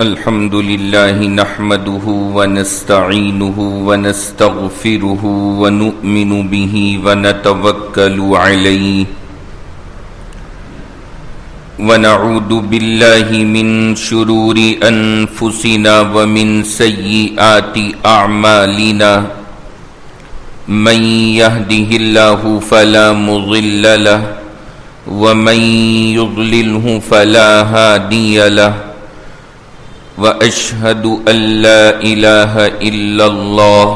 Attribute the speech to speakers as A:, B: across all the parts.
A: الحمد لله نحمده ونستعينه ونستغفره ونؤمن به ونتوكل عليه ونعوذ بالله من شرور أنفسنا ومن سيئات أعمالنا من يهده الله فلا مضل له ومن يضلله فلا هادي له وأشهد أن لا إله إلا الله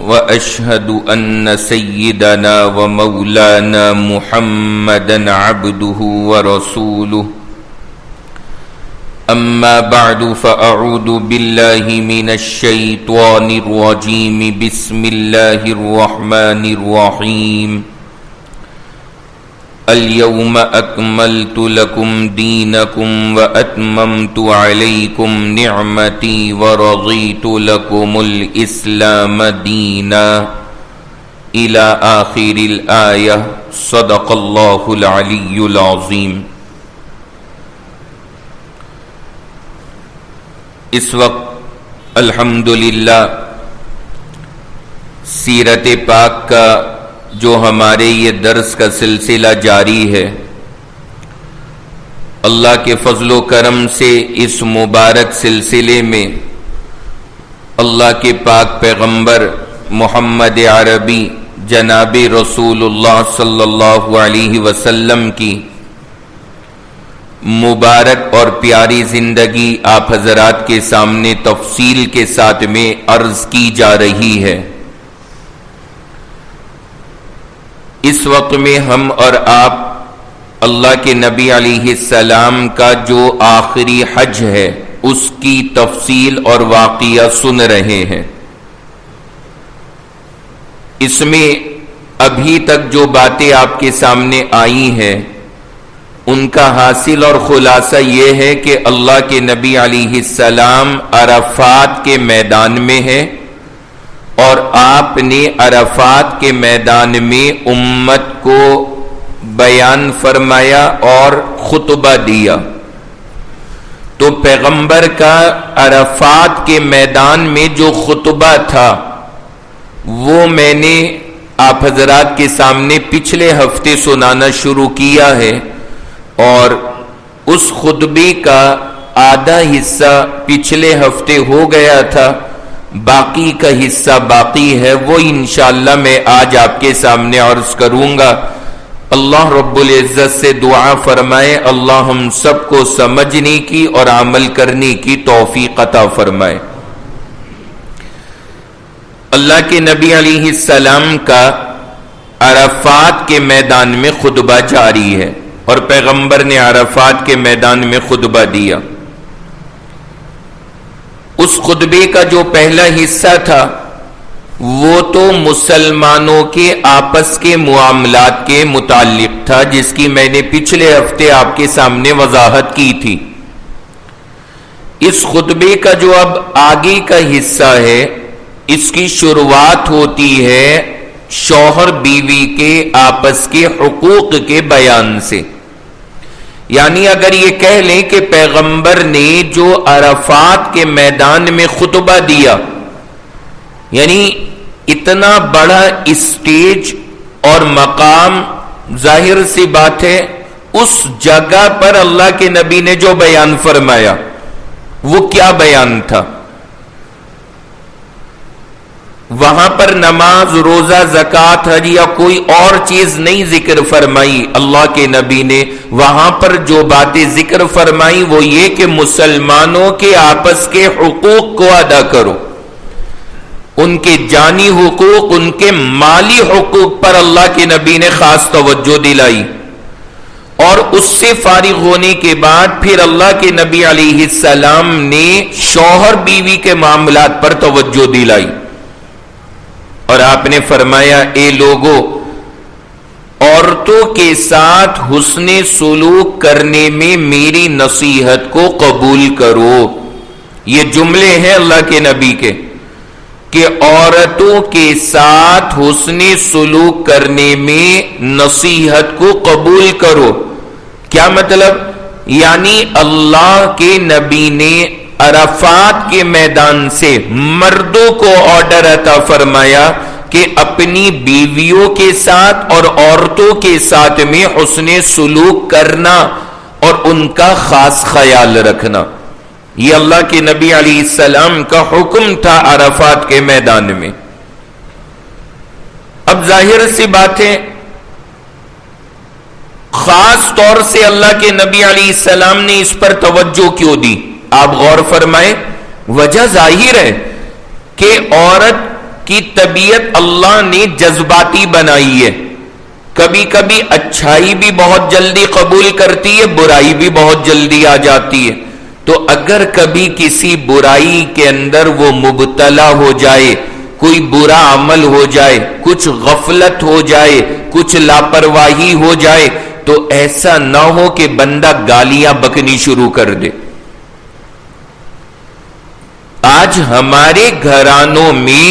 A: وأشهد أن سيدنا ومولانا محمدا عبده ورسوله أما بعد فأعوذ بالله من الشيطان الرجيم بسم الله الرحمن الرحيم اليوم أكملت لكم دينكم وأتممت عليكم نعمتي ورضيت لكم الإسلام دينا إلى آخر الآية صدق الله العلي العظيم. اس وقت الحمدللہ سیرت پاک کا جو ہمارے یہ درس کا سلسلہ جاری ہے، اللہ کے فضل و کرم سے اس مبارک سلسلے میں اللہ کے پاک پیغمبر محمد عربی جناب رسول اللہ صلی اللہ علیہ وسلم کی مبارک اور پیاری زندگی آپ حضرات کے سامنے تفصیل کے ساتھ میں عرض کی جا رہی ہے. اس وقت میں ہم اور آپ اللہ کے نبی علیہ السلام کا جو آخری حج ہے اس کی تفصیل اور واقعہ سن رہے ہیں. اس میں ابھی تک جو باتیں آپ کے سامنے آئی ہیں ان کا حاصل اور خلاصہ یہ ہے کہ اللہ کے نبی علیہ السلام عرفات کے میدان میں ہے اور آپ نے عرفات کے میدان میں امت کو بیان فرمایا اور خطبہ دیا. تو پیغمبر کا عرفات کے میدان میں جو خطبہ تھا وہ میں نے آپ حضرات کے سامنے پچھلے ہفتے سنانا شروع کیا ہے اور اس خطبے کا آدھا حصہ پچھلے ہفتے ہو گیا تھا، باقی کا حصہ باقی ہے، وہ انشاءاللہ میں آج آپ کے سامنے عرض کروں گا. اللہ رب العزت سے دعا فرمائے اللہ ہم سب کو سمجھنے کی اور عمل کرنے کی توفیق عطا فرمائے. اللہ کے نبی علیہ السلام کا عرفات کے میدان میں خطبہ جاری ہے اور پیغمبر نے عرفات کے میدان میں خطبہ دیا. اس خطبے کا جو پہلا حصہ تھا وہ تو مسلمانوں کے آپس کے معاملات کے متعلق تھا، جس کی میں نے پچھلے ہفتے آپ کے سامنے وضاحت کی تھی. اس خطبے کا جو اب آگے کا حصہ ہے اس کی شروعات ہوتی ہے شوہر بیوی کے آپس کے حقوق کے بیان سے. یعنی اگر یہ کہہ لیں کہ پیغمبر نے جو عرفات کے میدان میں خطبہ دیا، یعنی اتنا بڑا اسٹیج اور مقام، ظاہر سی بات ہے اس جگہ پر اللہ کے نبی نے جو بیان فرمایا وہ کیا بیان تھا؟ وہاں پر نماز، روزہ، زکوٰۃ، حج یا کوئی اور چیز نہیں ذکر فرمائی. اللہ کے نبی نے وہاں پر جو باتیں ذکر فرمائی وہ یہ کہ مسلمانوں کے آپس کے حقوق کو ادا کرو. ان کے جانی حقوق، ان کے مالی حقوق پر اللہ کے نبی نے خاص توجہ دلائی. اور اس سے فارغ ہونے کے بعد پھر اللہ کے نبی علیہ السلام نے شوہر بیوی کے معاملات پر توجہ دلائی اور آپ نے فرمایا اے لوگو، عورتوں کے ساتھ حسن سلوک کرنے میں میری نصیحت کو قبول کرو. یہ جملے ہیں اللہ کے نبی کے کہ عورتوں کے ساتھ حسن سلوک کرنے میں نصیحت کو قبول کرو. کیا مطلب؟ یعنی اللہ کے نبی نے عرفات کے میدان سے مردوں کو آرڈر عطا فرمایا کہ اپنی بیویوں کے ساتھ اور عورتوں کے ساتھ میں حسن سلوک کرنا اور ان کا خاص خیال رکھنا. یہ اللہ کے نبی علیہ السلام کا حکم تھا عرفات کے میدان میں. اب ظاہر سی بات ہے خاص طور سے اللہ کے نبی علیہ السلام نے اس پر توجہ کیوں دی؟ آپ غور فرمائیں. وجہ ظاہر ہے کہ عورت کی طبیعت اللہ نے جذباتی بنائی ہے. کبھی کبھی اچھائی بھی بہت جلدی قبول کرتی ہے، برائی بھی بہت جلدی آ جاتی ہے. تو اگر کبھی کسی برائی کے اندر وہ مبتلا ہو جائے، کوئی برا عمل ہو جائے، کچھ غفلت ہو جائے، کچھ لاپرواہی ہو جائے، تو ایسا نہ ہو کہ بندہ گالیاں بکنی شروع کر دے. آج ہمارے گھرانوں میں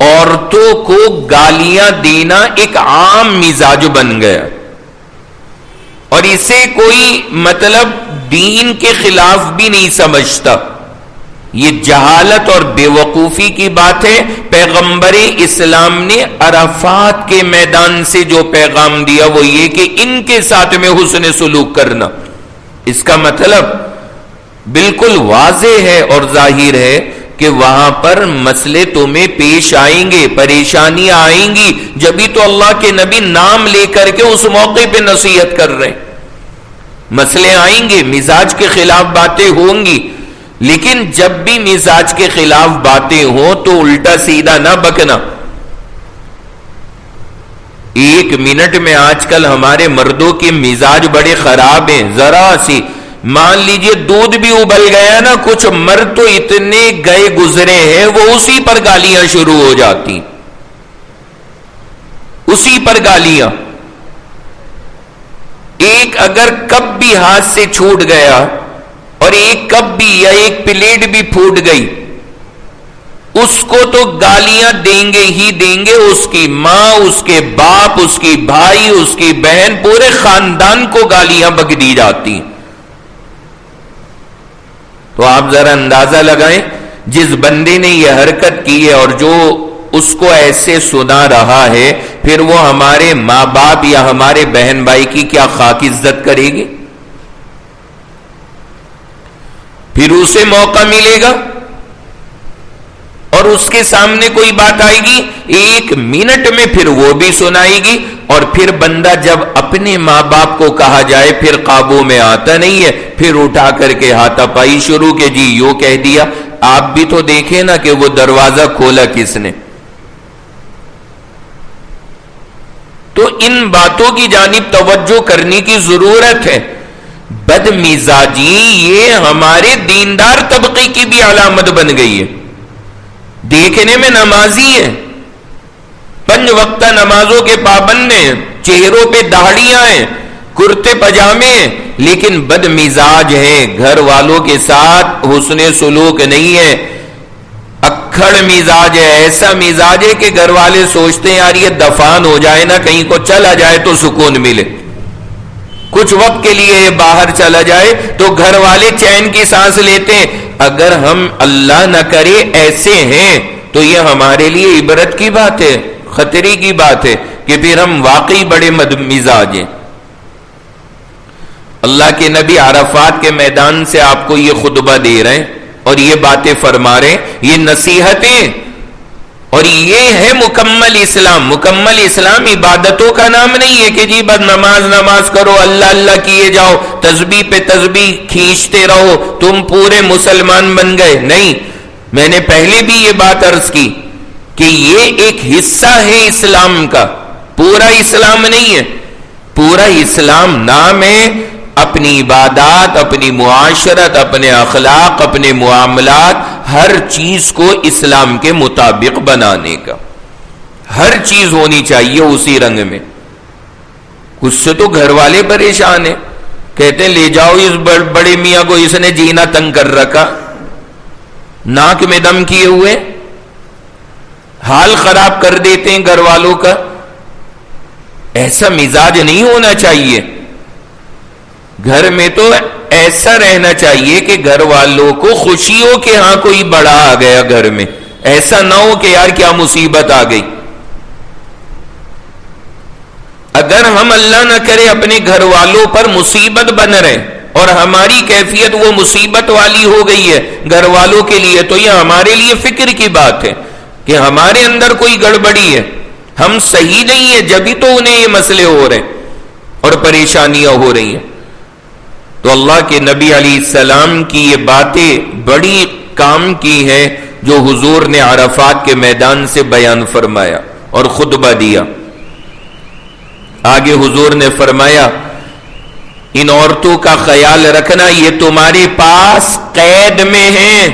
A: عورتوں کو گالیاں دینا ایک عام مزاج بن گیا، اور اسے کوئی مطلب دین کے خلاف بھی نہیں سمجھتا. یہ جہالت اور بے وقوفی کی بات ہے. پیغمبر اسلام نے عرفات کے میدان سے جو پیغام دیا وہ یہ کہ ان کے ساتھ میں حسن سلوک کرنا. اس کا مطلب بالکل واضح ہے اور ظاہر ہے کہ وہاں پر مسئلے تمہیں پیش آئیں گے، پریشانیاں آئیں گی. جبھی تو اللہ کے نبی نام لے کر کے اس موقع پہ نصیحت کر رہے ہیں. مسئلے آئیں گے، مزاج کے خلاف باتیں ہوں گی، لیکن جب بھی مزاج کے خلاف باتیں ہوں تو الٹا سیدھا نہ بکنا. ایک منٹ میں آج کل ہمارے مردوں کے مزاج بڑے خراب ہیں. ذرا سی مان لیجئے دودھ بھی ابل گیا نا، کچھ مرد تو اتنے گئے گزرے ہیں وہ اسی پر گالیاں شروع ہو جاتی، اسی پر گالیاں. ایک اگر کپ بھی ہاتھ سے چھوٹ گیا اور ایک کپ بھی یا ایک پلیٹ بھی پھوٹ گئی، اس کو تو گالیاں دیں گے ہی دیں گے. اس کی ماں، اس کے باپ، اس کی بھائی، اس کی بہن، پورے خاندان کو گالیاں بک دی جاتی. تو آپ ذرا اندازہ لگائیں جس بندے نے یہ حرکت کی ہے اور جو اس کو ایسے سنا رہا ہے، پھر وہ ہمارے ماں باپ یا ہمارے بہن بھائی کی کیا خاک عزت کرے گی؟ پھر اسے موقع ملے گا اور اس کے سامنے کوئی بات آئے گی، ایک منٹ میں پھر وہ بھی سنائے گی. اور پھر بندہ جب اپنے ماں باپ کو کہا جائے پھر قابو میں آتا نہیں ہے، پھر اٹھا کر کے ہاتھا پائی شروع کہ جی یوں کہہ دیا. آپ بھی تو دیکھیں نا کہ وہ دروازہ کھولا کس نے. تو ان باتوں کی جانب توجہ کرنے کی ضرورت ہے. بد مزاجی یہ ہمارے دیندار طبقے کی بھی علامت بن گئی ہے. دیکھنے میں نمازی ہے، 5 وقتہ نمازوں کے پابند ہیں، چہروں پہ داڑھیاں ہیں، کرتے پجامے ہیں، لیکن بد مزاج ہیں. گھر والوں کے ساتھ حسن سلوک نہیں ہے، اکھڑ مزاج ہے. ایسا مزاج ہے کہ گھر والے سوچتے ہیں یار یہ دفان ہو جائے نا، کہیں کو چلا جائے تو سکون ملے. کچھ وقت کے لیے باہر چلا جائے تو گھر والے چین کی سانس لیتے ہیں. اگر ہم اللہ نہ کرے ایسے ہیں تو یہ ہمارے لیے عبرت کی بات ہے، خطرے کی بات ہے کہ پھر ہم واقعی بڑے مزاج ہیں. اللہ کے نبی عرفات کے میدان سے آپ کو یہ خطبہ دے رہے ہیں اور یہ باتیں فرما رہے ہیں، یہ نصیحتیں، اور یہ ہے مکمل اسلام. مکمل اسلام عبادتوں کا نام نہیں ہے کہ جی بس نماز کرو، اللہ اللہ کیے جاؤ، تسبیح پہ تسبیح کھینچتے رہو، تم پورے مسلمان بن گئے. نہیں، میں نے پہلے بھی یہ بات عرض کی کہ یہ ایک حصہ ہے اسلام کا، پورا اسلام نہیں ہے. پورا اسلام نام ہے اپنی عبادات، اپنی معاشرت، اپنے اخلاق، اپنے معاملات، ہر چیز کو اسلام کے مطابق بنانے کا. ہر چیز ہونی چاہیے اسی رنگ میں. کچھ سے تو گھر والے پریشان ہیں، کہتے ہیں لے جاؤ اس بڑے میاں کو، اس نے جینا تنگ کر رکھا، ناک میں دم کیے ہوئے، حال خراب کر دیتے ہیں گھر والوں کا. ایسا مزاج نہیں ہونا چاہیے. گھر میں تو ایسا رہنا چاہیے کہ گھر والوں کو خوشی ہو کہ ہاں کوئی بڑا آ گیا گھر میں، ایسا نہ ہو کہ یار کیا مصیبت آ گئی۔ اگر ہم اللہ نہ کرے اپنے گھر والوں پر مصیبت بن رہے اور ہماری کیفیت وہ مصیبت والی ہو گئی ہے گھر والوں کے لیے، تو یہ ہمارے لیے فکر کی بات ہے کہ ہمارے اندر کوئی گڑبڑی ہے، ہم صحیح نہیں ہیں، جبھی تو انہیں یہ مسئلے ہو رہے ہیں اور پریشانیاں ہو رہی ہیں۔ تو اللہ کے نبی علیہ السلام کی یہ باتیں بڑی کام کی ہیں جو حضور نے عرفات کے میدان سے بیان فرمایا اور خطبہ دیا۔ آگے حضور نے فرمایا ان عورتوں کا خیال رکھنا، یہ تمہارے پاس قید میں ہیں،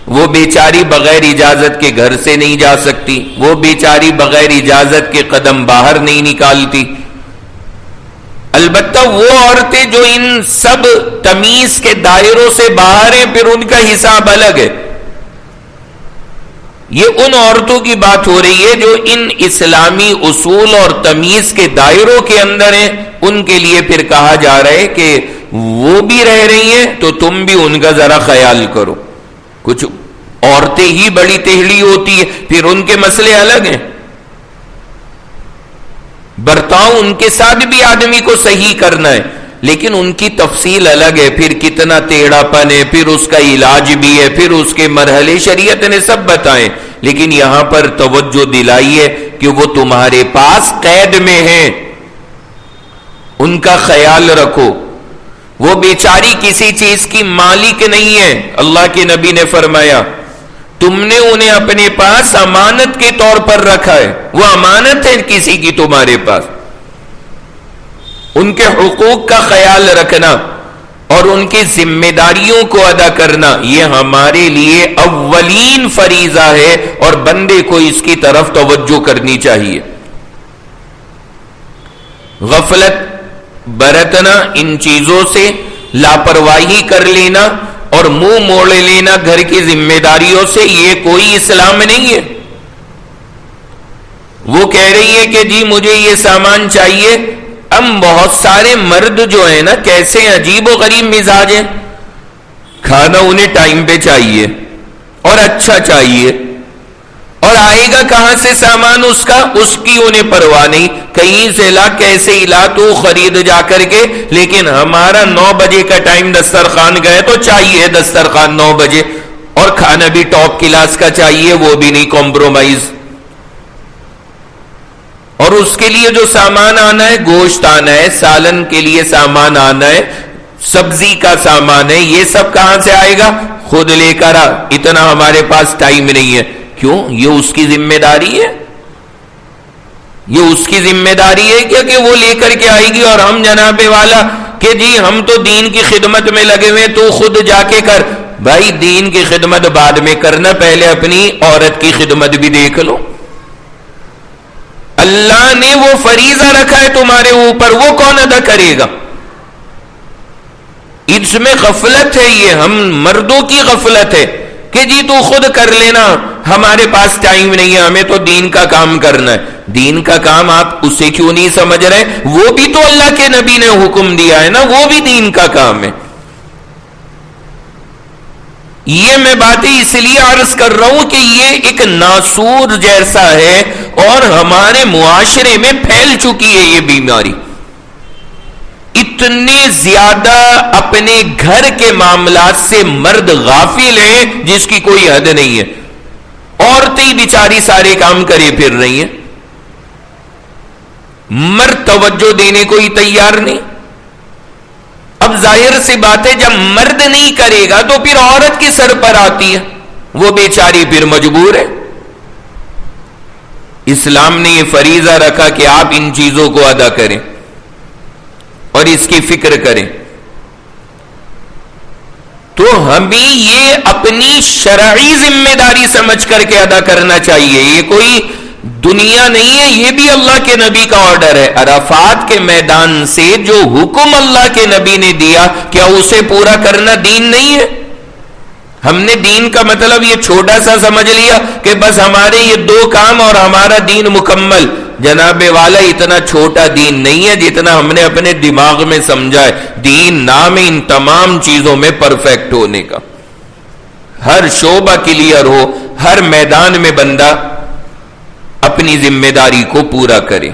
A: وہ بیچاری بغیر اجازت کے گھر سے نہیں جا سکتی، وہ بیچاری بغیر اجازت کے قدم باہر نہیں نکالتی۔ البتہ وہ عورتیں جو ان سب تمیز کے دائروں سے باہر ہیں، پھر ان کا حساب الگ ہے۔ یہ ان عورتوں کی بات ہو رہی ہے جو ان اسلامی اصول اور تمیز کے دائروں کے اندر ہیں، ان کے لیے پھر کہا جا رہا ہے کہ وہ بھی رہ رہی ہیں تو تم بھی ان کا ذرا خیال کرو۔ کچھ عورتیں ہی بڑی ٹہلی ہوتی ہے، پھر ان کے مسئلے الگ ہیں، برتاؤ ان کے ساتھ بھی آدمی کو صحیح کرنا ہے، لیکن ان کی تفصیل الگ ہے، پھر کتنا ٹیڑھا پن ہے، پھر اس کا علاج بھی ہے، پھر اس کے مرحلے شریعت نے سب بتائیں، لیکن یہاں پر توجہ دلائی ہے کہ وہ تمہارے پاس قید میں ہیں، ان کا خیال رکھو، وہ بیچاری کسی چیز کی مالک نہیں ہے۔ اللہ کے نبی نے فرمایا تم نے انہیں اپنے پاس امانت کے طور پر رکھا ہے، وہ امانت ہے کسی کی تمہارے پاس، ان کے حقوق کا خیال رکھنا اور ان کی ذمہ داریوں کو ادا کرنا، یہ ہمارے لیے اولین فریضہ ہے اور بندے کو اس کی طرف توجہ کرنی چاہیے۔ غفلت برتنا، ان چیزوں سے لاپرواہی کر لینا اور منہ موڑ لینا گھر کی ذمہ داریوں سے، یہ کوئی اسلام نہیں ہے۔ وہ کہہ رہی ہے کہ جی مجھے یہ سامان چاہیے، ہم بہت سارے مرد جو ہیں نا کیسے عجیب و غریب مزاج ہیں، کھانا انہیں ٹائم پہ چاہیے اور اچھا چاہیے، اور آئے گا کہاں سے سامان اس کا، اس کی انہیں پرواہ نہیں، کہیں سے لا کیسے لا تو خرید جا کر کے، لیکن ہمارا 9 بجے کا ٹائم دسترخوان گئے تو چاہیے دسترخوان 9 بجے، اور کھانا بھی ٹاپ کلاس کا چاہیے، وہ بھی نہیں کمپرومائز، اور اس کے لیے جو سامان آنا ہے، گوشت آنا ہے، سالن کے لیے سامان آنا ہے، سبزی کا سامان ہے، یہ سب کہاں سے آئے گا، خود لے کر آ، اتنا ہمارے پاس ٹائم نہیں ہے۔ کیوں؟ یہ اس کی ذمہ داری ہے، یہ اس کی ذمہ داری ہے کیا کہ وہ لے کر کے آئے گی، اور ہم جناب والا کہ جی ہم تو دین کی خدمت میں لگے ہوئے، تو خود جا کے کر۔ بھائی دین کی خدمت بعد میں کرنا، پہلے اپنی عورت کی خدمت بھی دیکھ لو۔ اللہ نے وہ فریضہ رکھا ہے تمہارے اوپر، وہ کون ادا کرے گا؟ اس میں غفلت ہے، یہ ہم مردوں کی غفلت ہے کہ جی تو خود کر لینا، ہمارے پاس ٹائم نہیں ہے، ہمیں تو دین کا کام کرنا ہے۔ دین کا کام آپ اسے کیوں نہیں سمجھ رہے؟ وہ بھی تو اللہ کے نبی نے حکم دیا ہے نا، وہ بھی دین کا کام ہے۔ یہ میں باتیں اس لیے عرض کر رہا ہوں کہ یہ ایک ناسور جیسا ہے اور ہمارے معاشرے میں پھیل چکی ہے یہ بیماری۔ اتنے زیادہ اپنے گھر کے معاملات سے مرد غافل ہیں جس کی کوئی حد نہیں ہے، عورتیں بیچاری سارے کام کرے پھر رہی ہیں، مرد توجہ دینے کو ہی تیار نہیں۔ اب ظاہر سی بات ہے جب مرد نہیں کرے گا تو پھر عورت کی سر پر آتی ہے، وہ بیچاری پھر مجبور ہے۔ اسلام نے یہ فریضہ رکھا کہ آپ ان چیزوں کو ادا کریں اور اس کی فکر کریں، تو ہمیں یہ اپنی شرعی ذمہ داری سمجھ کر کے ادا کرنا چاہیے۔ یہ کوئی دنیا نہیں ہے، یہ بھی اللہ کے نبی کا آرڈر ہے۔ عرفات کے میدان سے جو حکم اللہ کے نبی نے دیا، کیا اسے پورا کرنا دین نہیں ہے؟ ہم نے دین کا مطلب یہ چھوٹا سا سمجھ لیا کہ بس ہمارے یہ 2 کام اور ہمارا دین مکمل. جناب والا اتنا چھوٹا دین نہیں ہے جتنا ہم نے اپنے دماغ میں سمجھا ہے. دین نام ان تمام چیزوں میں پرفیکٹ ہونے کا. ہر شعبہ کلیئر ہو، ہر میدان میں بندہ اپنی ذمہ داری کو پورا کرے.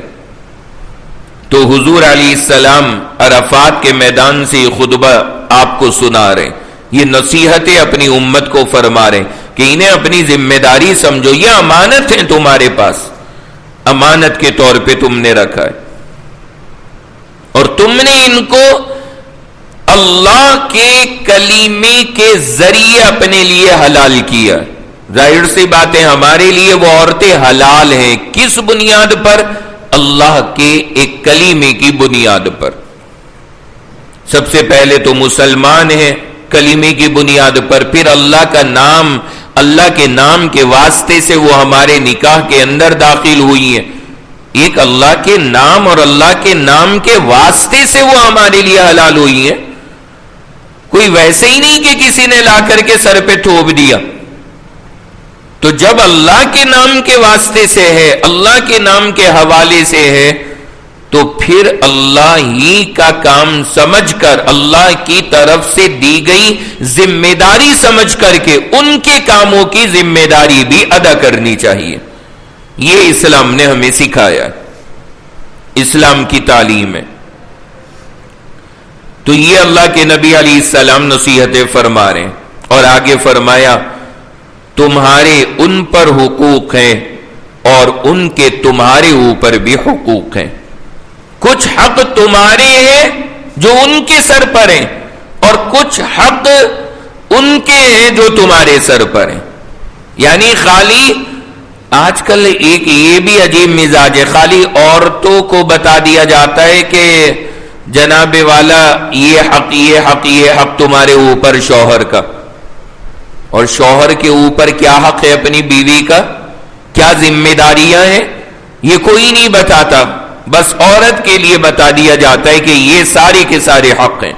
A: تو حضور علیہ السلام عرفات کے میدان سے یہ خطبہ آپ کو سنا رہے ہیں، یہ نصیحتیں اپنی امت کو فرما رہے ہیں کہ انہیں اپنی ذمہ داری سمجھو. یہ امانت ہے تمہارے پاس، امانت کے طور پہ تم نے رکھا ہے، اور تم نے ان کو اللہ کے کلیمے کے ذریعے اپنے لیے حلال کیا. ظاہر سی بات ہے ہمارے لیے وہ عورتیں حلال ہیں. کس بنیاد پر؟ اللہ کے ایک کلیمے کی بنیاد پر. سب سے پہلے تو مسلمان ہیں کلیمے کی بنیاد پر، پھر اللہ کا نام، اللہ کے نام کے واسطے سے وہ ہمارے نکاح کے اندر داخل ہوئی ہیں. ایک اللہ کے نام اور اللہ کے نام کے واسطے سے وہ ہمارے لیے حلال ہوئی ہیں. کوئی ویسے ہی نہیں کہ کسی نے لا کر کے سر پہ تھوپ دیا. تو جب اللہ کے نام کے واسطے سے ہے، اللہ کے نام کے حوالے سے ہے، تو پھر اللہ ہی کا کام سمجھ کر، اللہ کی طرف سے دی گئی ذمہ داری سمجھ کر کے ان کے کاموں کی ذمہ داری بھی ادا کرنی چاہیے. یہ اسلام نے ہمیں سکھایا، اسلام کی تعلیم ہے. تو یہ اللہ کے نبی علیہ السلام نصیحتیں فرما رہے ہیں، اور آگے فرمایا تمہارے ان پر حقوق ہیں اور ان کے تمہارے اوپر بھی حقوق ہیں. کچھ حق تمہارے ہیں جو ان کے سر پر ہیں، اور کچھ حق ان کے ہیں جو تمہارے سر پر ہیں. یعنی خالی آج کل ایک یہ بھی عجیب مزاج ہے، خالی عورتوں کو بتا دیا جاتا ہے کہ جناب والا یہ حق یہ حق یہ حق تمہارے اوپر شوہر کا، اور شوہر کے اوپر کیا حق ہے اپنی بیوی کا، کیا ذمہ داریاں ہیں، یہ کوئی نہیں بتاتا. بس عورت کے لیے بتا دیا جاتا ہے کہ یہ سارے کے سارے حق ہیں.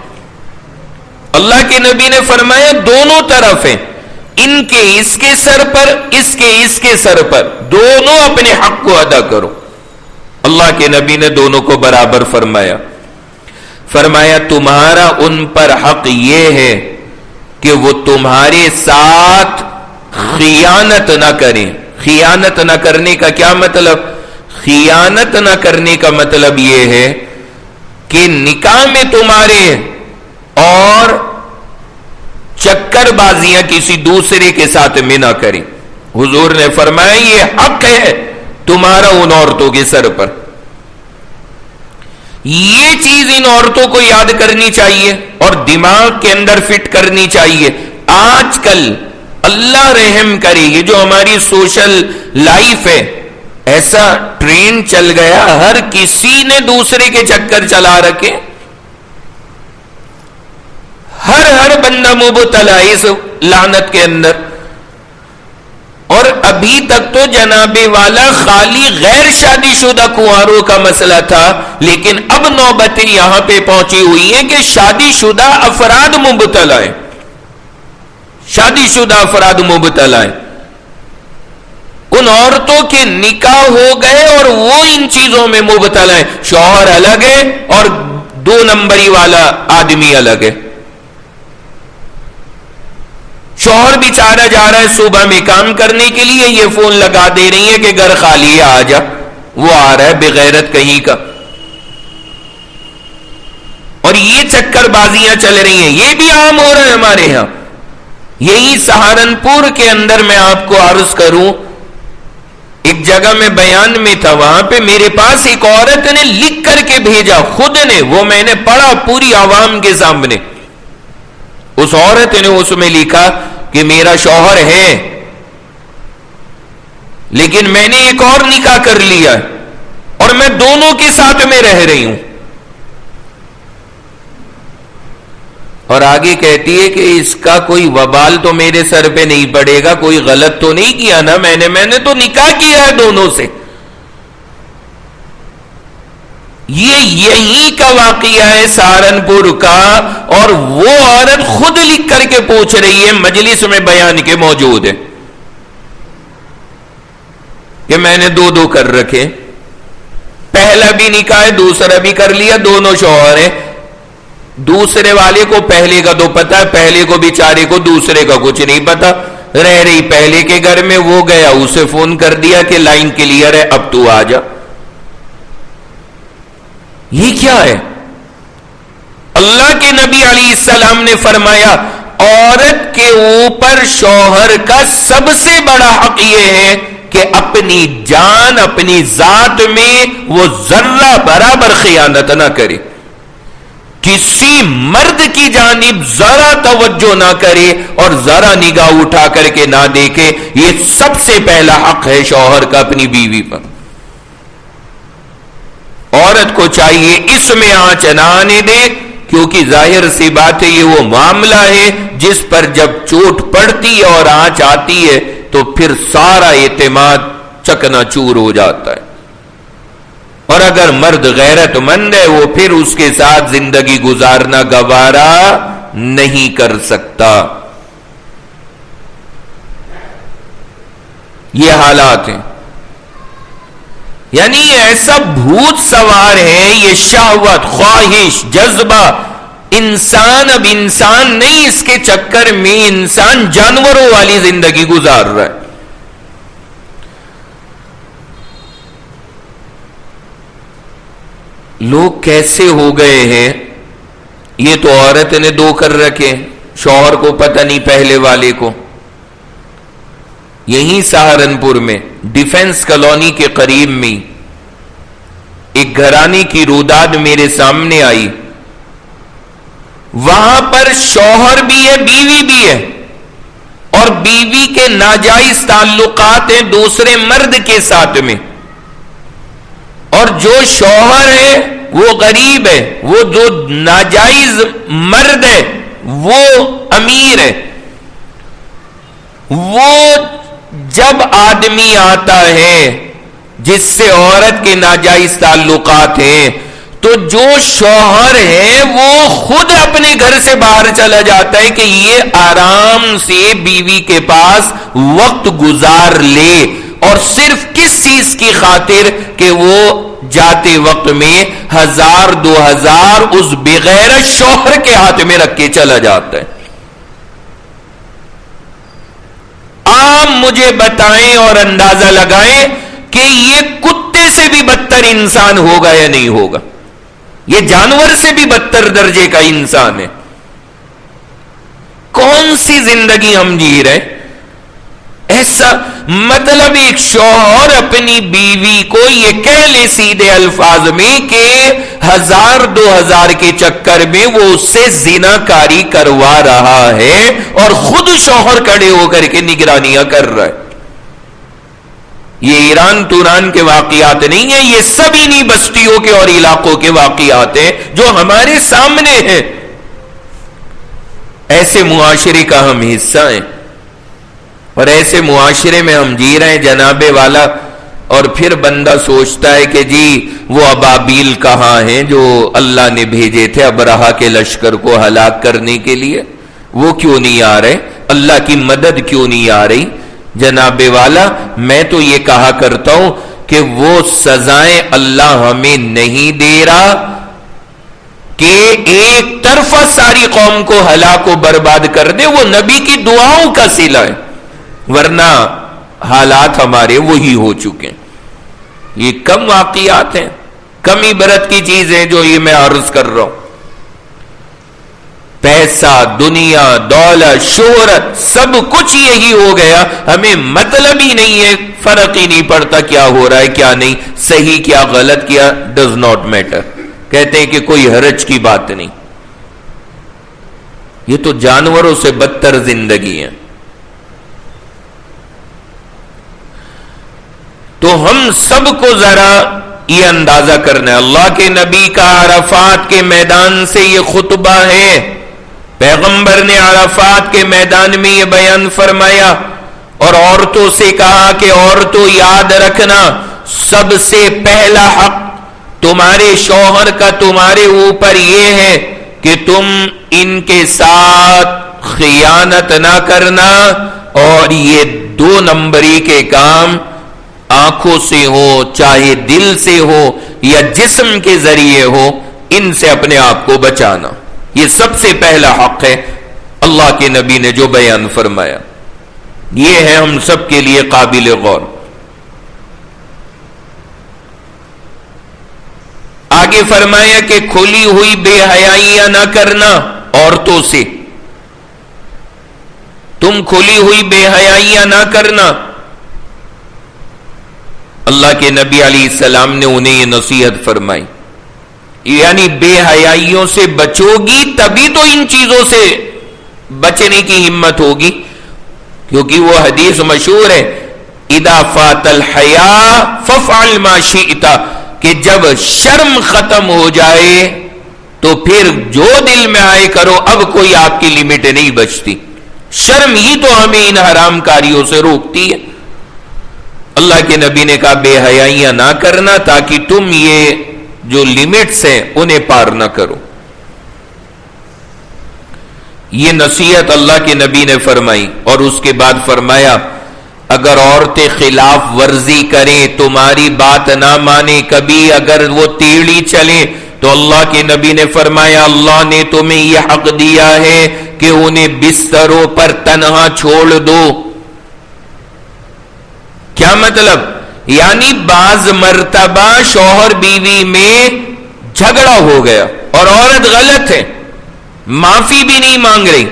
A: اللہ کے نبی نے فرمایا دونوں طرف ہیں، ان کے اس کے سر پر، اس کے سر پر، دونوں اپنے حق کو ادا کرو. اللہ کے نبی نے دونوں کو برابر فرمایا. فرمایا تمہارا ان پر حق یہ ہے کہ وہ تمہارے ساتھ خیانت نہ کریں. خیانت نہ کرنے کا کیا مطلب؟ خیانت نہ کرنے کا مطلب یہ ہے کہ نکاح میں تمہارے اور چکر بازیاں کسی دوسرے کے ساتھ میں نہ کریں. حضور نے فرمایا یہ حق ہے تمہارا ان عورتوں کے سر پر. یہ چیز ان عورتوں کو یاد کرنی چاہیے اور دماغ کے اندر فٹ کرنی چاہیے. آج کل اللہ رحم کرے یہ جو ہماری سوشل لائف ہے، ایسا ٹرینڈ چل گیا، ہر کسی نے دوسرے کے چکر چلا رکھے. ہر بندہ مبتلا اس لعنت کے اندر. اور ابھی تک تو جناب والا خالی غیر شادی شدہ کنواروں کا مسئلہ تھا، لیکن اب نوبتیں یہاں پہ پہنچی ہوئی ہیں کہ شادی شدہ افراد مبتلا ہیں. شادی شدہ افراد مبتلا ہیں. ان عورتوں کے نکاح ہو گئے اور وہ ان چیزوں میں مبتلا ہیں. شوہر الگ ہے اور 2 نمبری والا آدمی الگ ہے. شوہر بیچارہ جا رہا ہے صبح میں کام کرنے کے لیے، یہ فون لگا دے رہی ہے کہ گھر خالی ہے آ جا. وہ آ رہا ہے بغیرت کہیں کا. اور یہ چکر بازیاں چل رہی ہیں، یہ بھی عام ہو رہا ہے ہمارے ہاں. یہی سہارنپور کے اندر میں آپ کو عرض کروں، ایک جگہ میں بیان میں تھا، وہاں پہ میرے پاس ایک عورت نے لکھ کر کے بھیجا، خود نے، وہ میں نے پڑھا پوری عوام کے سامنے. اس عورت نے اس میں لکھا کہ میرا شوہر ہے لیکن میں نے ایک اور نکاح کر لیا اور میں دونوں کے ساتھ میں رہ رہی ہوں. اور آگے کہتی ہے کہ اس کا کوئی وبال تو میرے سر پہ نہیں پڑے گا، کوئی غلط تو نہیں کیا نا میں نے تو نکاح کیا ہے دونوں سے. یہ یہی کا واقعہ ہے سہارنپور کا، اور وہ عورت خود لکھ کر کے پوچھ رہی ہے، مجلس میں بیان کے موجود ہے کہ میں نے دو کر رکھے، پہلا بھی نکاح ہے، دوسرا بھی کر لیا، دونوں شوہر ہیں۔ دوسرے والے کو پہلے کا تو پتا ہے، پہلے کو بیچارے کو دوسرے کا کچھ نہیں پتا، رہ رہی پہلے کے گھر میں، وہ گیا اسے فون کر دیا کہ لائن کلیئر ہے، اب تو آ جا۔ یہ کیا ہے؟ اللہ کے نبی علیہ السلام نے فرمایا عورت کے اوپر شوہر کا سب سے بڑا حق یہ ہے کہ اپنی جان، اپنی ذات میں وہ ذرہ برابر خیانت نہ کرے، کسی مرد کی جانب ذرا توجہ نہ کرے اور ذرا نگاہ اٹھا کر کے نہ دیکھے۔ یہ سب سے پہلا حق ہے شوہر کا اپنی بیوی پر۔ عورت کو چاہیے اس میں آنچ نہ آنے دے، کیونکہ ظاہر سی بات ہے یہ وہ معاملہ ہے جس پر جب چوٹ پڑتی ہے اور آنچ آتی ہے تو پھر سارا اعتماد چکنا چور ہو جاتا ہے۔ اور اگر مرد غیرت مند ہے وہ پھر اس کے ساتھ زندگی گزارنا گوارا نہیں کر سکتا۔ یہ حالات ہیں، یعنی ایسا بھوت سوار ہے، یہ شہوت، خواہش، جذبہ، انسان اب انسان نہیں، اس کے چکر میں انسان جانوروں والی زندگی گزار رہا ہے۔ لوگ کیسے ہو گئے ہیں؟ یہ تو عورت نے دو کر رکھے، شوہر کو پتہ نہیں پہلے والے کو۔ یہیں سہارنپور میں ڈیفنس کالونی کے قریب میں ایک گھرانے کی روداد میرے سامنے آئی، وہاں پر شوہر بھی ہے، بیوی بھی ہے، اور بیوی کے ناجائز تعلقات ہیں دوسرے مرد کے ساتھ میں، اور جو شوہر ہے وہ غریب ہے، وہ جو ناجائز مرد ہے وہ امیر ہے۔ وہ جب آدمی آتا ہے جس سے عورت کے ناجائز تعلقات ہیں تو جو شوہر ہے وہ خود اپنے گھر سے باہر چلا جاتا ہے کہ یہ آرام سے بیوی کے پاس وقت گزار لے، اور صرف کس چیز کی خاطر کہ وہ جاتے وقت میں 1000 2000 اس بغیر شوہر کے ہاتھ میں رکھ کے چلا جاتا ہے۔ آپ مجھے بتائیں اور اندازہ لگائیں کہ یہ کتے سے بھی بدتر انسان ہوگا یا نہیں ہوگا؟ یہ جانور سے بھی بدتر درجے کا انسان ہے۔ کون سی زندگی ہم جی رہے؟ ایسا مطلب ایک شوہر اپنی بیوی کو یہ کہہ لے سیدھے الفاظ میں کہ 1000 2000 کے چکر میں وہ اس سے زنا کاری کروا رہا ہے، اور خود شوہر کھڑے ہو کر کے نگرانیاں کر رہا ہے۔ یہ ایران توران کے واقعات نہیں ہیں، یہ سب انہی بستیوں کے اور علاقوں کے واقعات ہیں جو ہمارے سامنے ہیں۔ ایسے معاشرے کا ہم حصہ ہیں، اور ایسے معاشرے میں ہم جی رہے ہیں جناب والا، اور پھر بندہ سوچتا ہے کہ جی وہ ابابیل کہاں ہیں جو اللہ نے بھیجے تھے ابرہہ کے لشکر کو ہلاک کرنے کے لیے؟ وہ کیوں نہیں آ رہے؟ اللہ کی مدد کیوں نہیں آ رہی؟ جناب والا میں تو یہ کہا کرتا ہوں کہ وہ سزائیں اللہ ہمیں نہیں دے رہا کہ ایک طرفہ ساری قوم کو ہلاک و برباد کر دے، وہ نبی کی دعاؤں کا صلہ ہے، ورنہ حالات ہمارے وہی ہو چکے ہیں۔ یہ کم واقعات ہیں، کم عبرت کی چیزیں جو یہ میں عرض کر رہا ہوں۔ پیسہ، دنیا، دولت، شہرت، سب کچھ یہی ہو گیا، ہمیں مطلب ہی نہیں ہے، فرق ہی نہیں پڑتا کیا ہو رہا ہے کیا نہیں، صحیح کیا غلط کیا ڈز ناٹ میٹر، کہتے ہیں کہ کوئی حرج کی بات نہیں۔ یہ تو جانوروں سے بدتر زندگی ہے۔ تو ہم سب کو ذرا یہ اندازہ کرنا ہے، اللہ کے نبی کا عرفات کے میدان سے یہ خطبہ ہے، پیغمبر نے عرفات کے میدان میں یہ بیان فرمایا، اور عورتوں سے کہا کہ عورتوں یاد رکھنا سب سے پہلا حق تمہارے شوہر کا تمہارے اوپر یہ ہے کہ تم ان کے ساتھ خیانت نہ کرنا، اور یہ 2 نمبری کے کام آنکھوں سے ہو، چاہے دل سے ہو یا جسم کے ذریعے ہو، ان سے اپنے آپ کو بچانا. یہ سب سے پہلا حق ہے اللہ کے نبی نے جو بیان فرمایا. یہ ہے ہم سب کے لیے قابل غور. آگے فرمایا کہ کھلی ہوئی بے حیائیاں نہ کرنا عورتوں سے. تم کھلی ہوئی بے حیائیاں نہ کرنا. اللہ کے نبی علیہ السلام نے انہیں یہ نصیحت فرمائی، یعنی بے حیائیوں سے بچو گی تبھی تو ان چیزوں سے بچنے کی ہمت ہوگی. کیونکہ وہ حدیث مشہور ہے، اذا فات الحیاء فافعل ما شئت، کہ جب شرم ختم ہو جائے تو پھر جو دل میں آئے کرو. اب کوئی آپ کی لمٹ نہیں بچتی. شرم ہی تو ہمیں ان حرام کاریوں سے روکتی ہے. اللہ کے نبی نے کہا بے حیائیاں نہ کرنا تاکہ تم یہ جو لمٹس ہیں انہیں پار نہ کرو. یہ نصیحت اللہ کے نبی نے فرمائی. اور اس کے بعد فرمایا اگر عورتیں خلاف ورزی کریں، تمہاری بات نہ مانے، کبھی اگر وہ ٹیڑھی چلے، تو اللہ کے نبی نے فرمایا اللہ نے تمہیں یہ حق دیا ہے کہ انہیں بستروں پر تنہا چھوڑ دو. کیا مطلب؟ یعنی بعض مرتبہ شوہر بیوی میں جھگڑا ہو گیا اور عورت غلط ہے، معافی بھی نہیں مانگ رہی.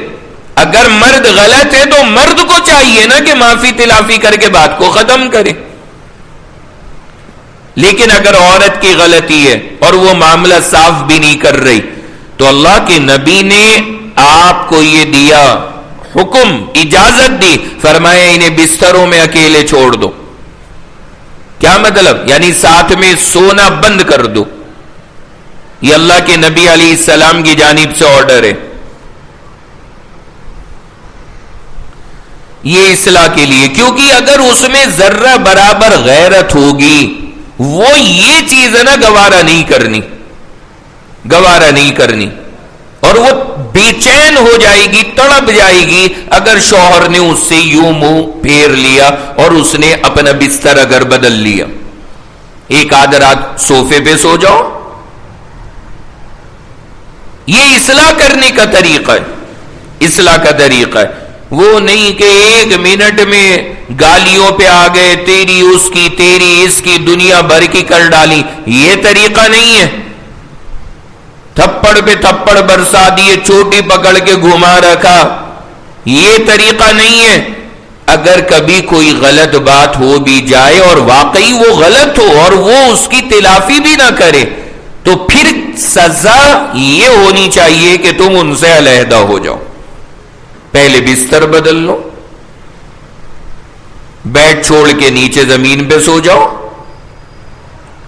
A: اگر مرد غلط ہے تو مرد کو چاہیے نا کہ معافی تلافی کر کے بات کو ختم کرے. لیکن اگر عورت کی غلطی ہے اور وہ معاملہ صاف بھی نہیں کر رہی، تو اللہ کے نبی نے آپ کو یہ دیا حکم، اجازت دی، فرمایا انہیں بستروں میں اکیلے چھوڑ دو. کیا مطلب؟ یعنی ساتھ میں سونا بند کر دو. یہ اللہ کے نبی علیہ السلام کی جانب سے آرڈر ہے. یہ اصلاح کے لیے، کیونکہ اگر اس میں ذرہ برابر غیرت ہوگی، وہ یہ چیز ہے نا گوارا نہیں کرنی، اور وہ بے چین ہو جائے گی، تڑپ جائے گی اگر شوہر نے اس سے یوں منہ پھیر لیا اور اس نے اپنا بستر اگر بدل لیا. ایک آدھ رات صوفے پہ سو جاؤ. یہ اصلاح کرنے کا طریقہ ہے. وہ نہیں کہ 1 منٹ میں گالیوں پہ آ گئے، تیری اس کی، تیری اس کی، دنیا بھر کی کر ڈالی. یہ طریقہ نہیں ہے. تھپڑ پہ تھپڑ برسا دیے، چوٹی پکڑ کے گھما رکھا، یہ طریقہ نہیں ہے. اگر کبھی کوئی غلط بات ہو بھی جائے اور واقعی وہ غلط ہو اور وہ اس کی تلافی بھی نہ کرے، تو پھر سزا یہ ہونی چاہیے کہ تم ان سے علیحدہ ہو جاؤ. پہلے بستر بدل لو، بیڈ چھوڑ کے نیچے زمین پہ سو جاؤ.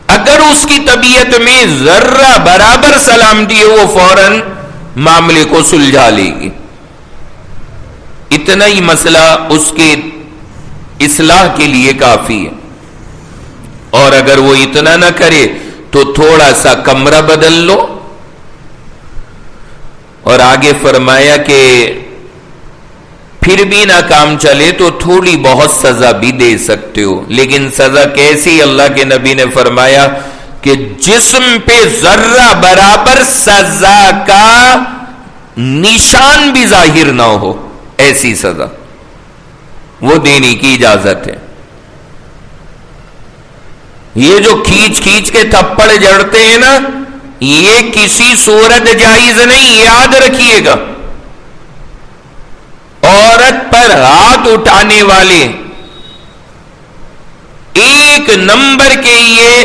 A: اگر اس کی طبیعت میں ذرہ برابر سلامتی ہے، وہ فوراً معاملے کو سلجھا لے گی. اتنا ہی مسئلہ اس کے اصلاح کے لیے کافی ہے. اور اگر وہ اتنا نہ کرے تو تھوڑا سا کمرہ بدل لو. اور آگے فرمایا کہ پھر بھی نہ کام چلے تو تھوڑی بہت سزا بھی دے سکتے ہو. لیکن سزا کیسی؟ اللہ کے نبی نے فرمایا کہ جسم پہ ذرہ برابر سزا کا نشان بھی ظاہر نہ ہو، ایسی سزا وہ دینے کی اجازت ہے. یہ جو کھینچ کھینچ کے تھپڑ جڑتے ہیں نا، یہ کسی صورت جائز نہیں، یاد رکھیے گا. عورت پر ہاتھ اٹھانے والے 1 نمبر کے یہ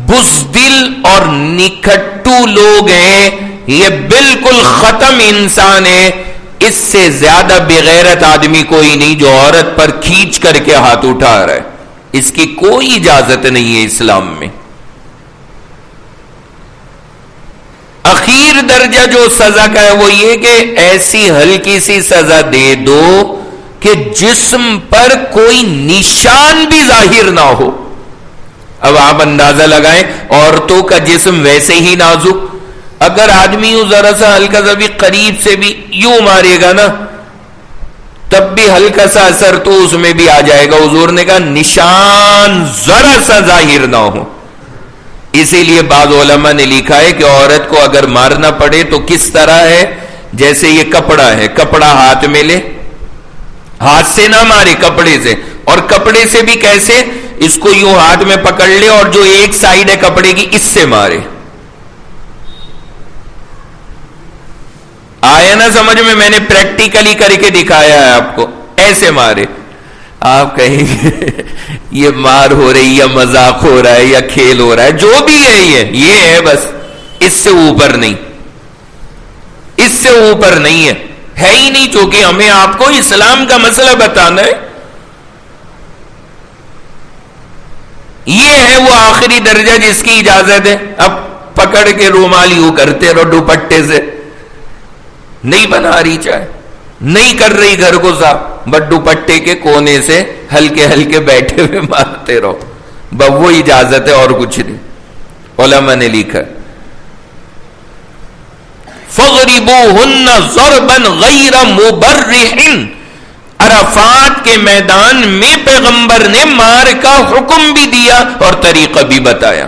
A: بزدل اور نکھٹو لوگ ہیں. یہ بالکل ختم انسان ہے. اس سے زیادہ بغیرت آدمی کوئی نہیں جو عورت پر کھینچ کر کے ہاتھ اٹھا رہا ہے. اس کی کوئی اجازت نہیں ہے اسلام میں. اخیر درجہ جو سزا کا ہے وہ یہ کہ ایسی ہلکی سی سزا دے دو کہ جسم پر کوئی نشان بھی ظاہر نہ ہو. اب آپ اندازہ لگائیں، عورتوں کا جسم ویسے ہی نازک، اگر آدمی ذرا سا ہلکا سا بھی قریب سے بھی یوں مارے گا نا تب بھی ہلکا سا اثر تو اس میں بھی آ جائے گا. حضور نے کہا نشان ذرا سا ظاہر نہ ہو. اسی لیے بعض علماء نے لکھا ہے کہ عورت کو اگر مارنا پڑے تو کس طرح ہے، جیسے یہ کپڑا ہے، کپڑا ہاتھ میں لے، ہاتھ سے نہ مارے کپڑے سے، اور کپڑے سے بھی کیسے، اس کو یوں ہاتھ میں پکڑ لے اور جو ایک سائیڈ ہے کپڑے کی اس سے مارے. آیا نا سمجھ میں نے پریکٹیکلی کر کے دکھایا ہے آپ کو. ایسے مارے. آپ کہیں گے یہ مار ہو رہی یا مذاق ہو رہا ہے یا کھیل ہو رہا ہے، جو بھی ہے یہ ہے بس، اس سے اوپر نہیں، اس سے اوپر نہیں ہے ہی نہیں، چونکہ ہمیں آپ کو اسلام کا مسئلہ بتانا ہے. یہ ہے وہ آخری درجہ جس کی اجازت ہے. اب پکڑ کے رومال یوں کرتے رہو دوپٹے سے، نہیں بنا رہی چاہے، نہیں کر رہی گھر کو صاف، بٹ دوپٹے کے کونے سے ہلکے ہلکے بیٹھے ہوئے مارتے رہو، بس وہ اجازت ہے اور کچھ نہیں. علماء نے لکھا فَضْرِبُوهُنَّ ضَرْبًا غَيْرَ مُبَرِّحٍ. عرفات کے میدان میں پیغمبر نے مار کا حکم بھی دیا اور طریقہ بھی بتایا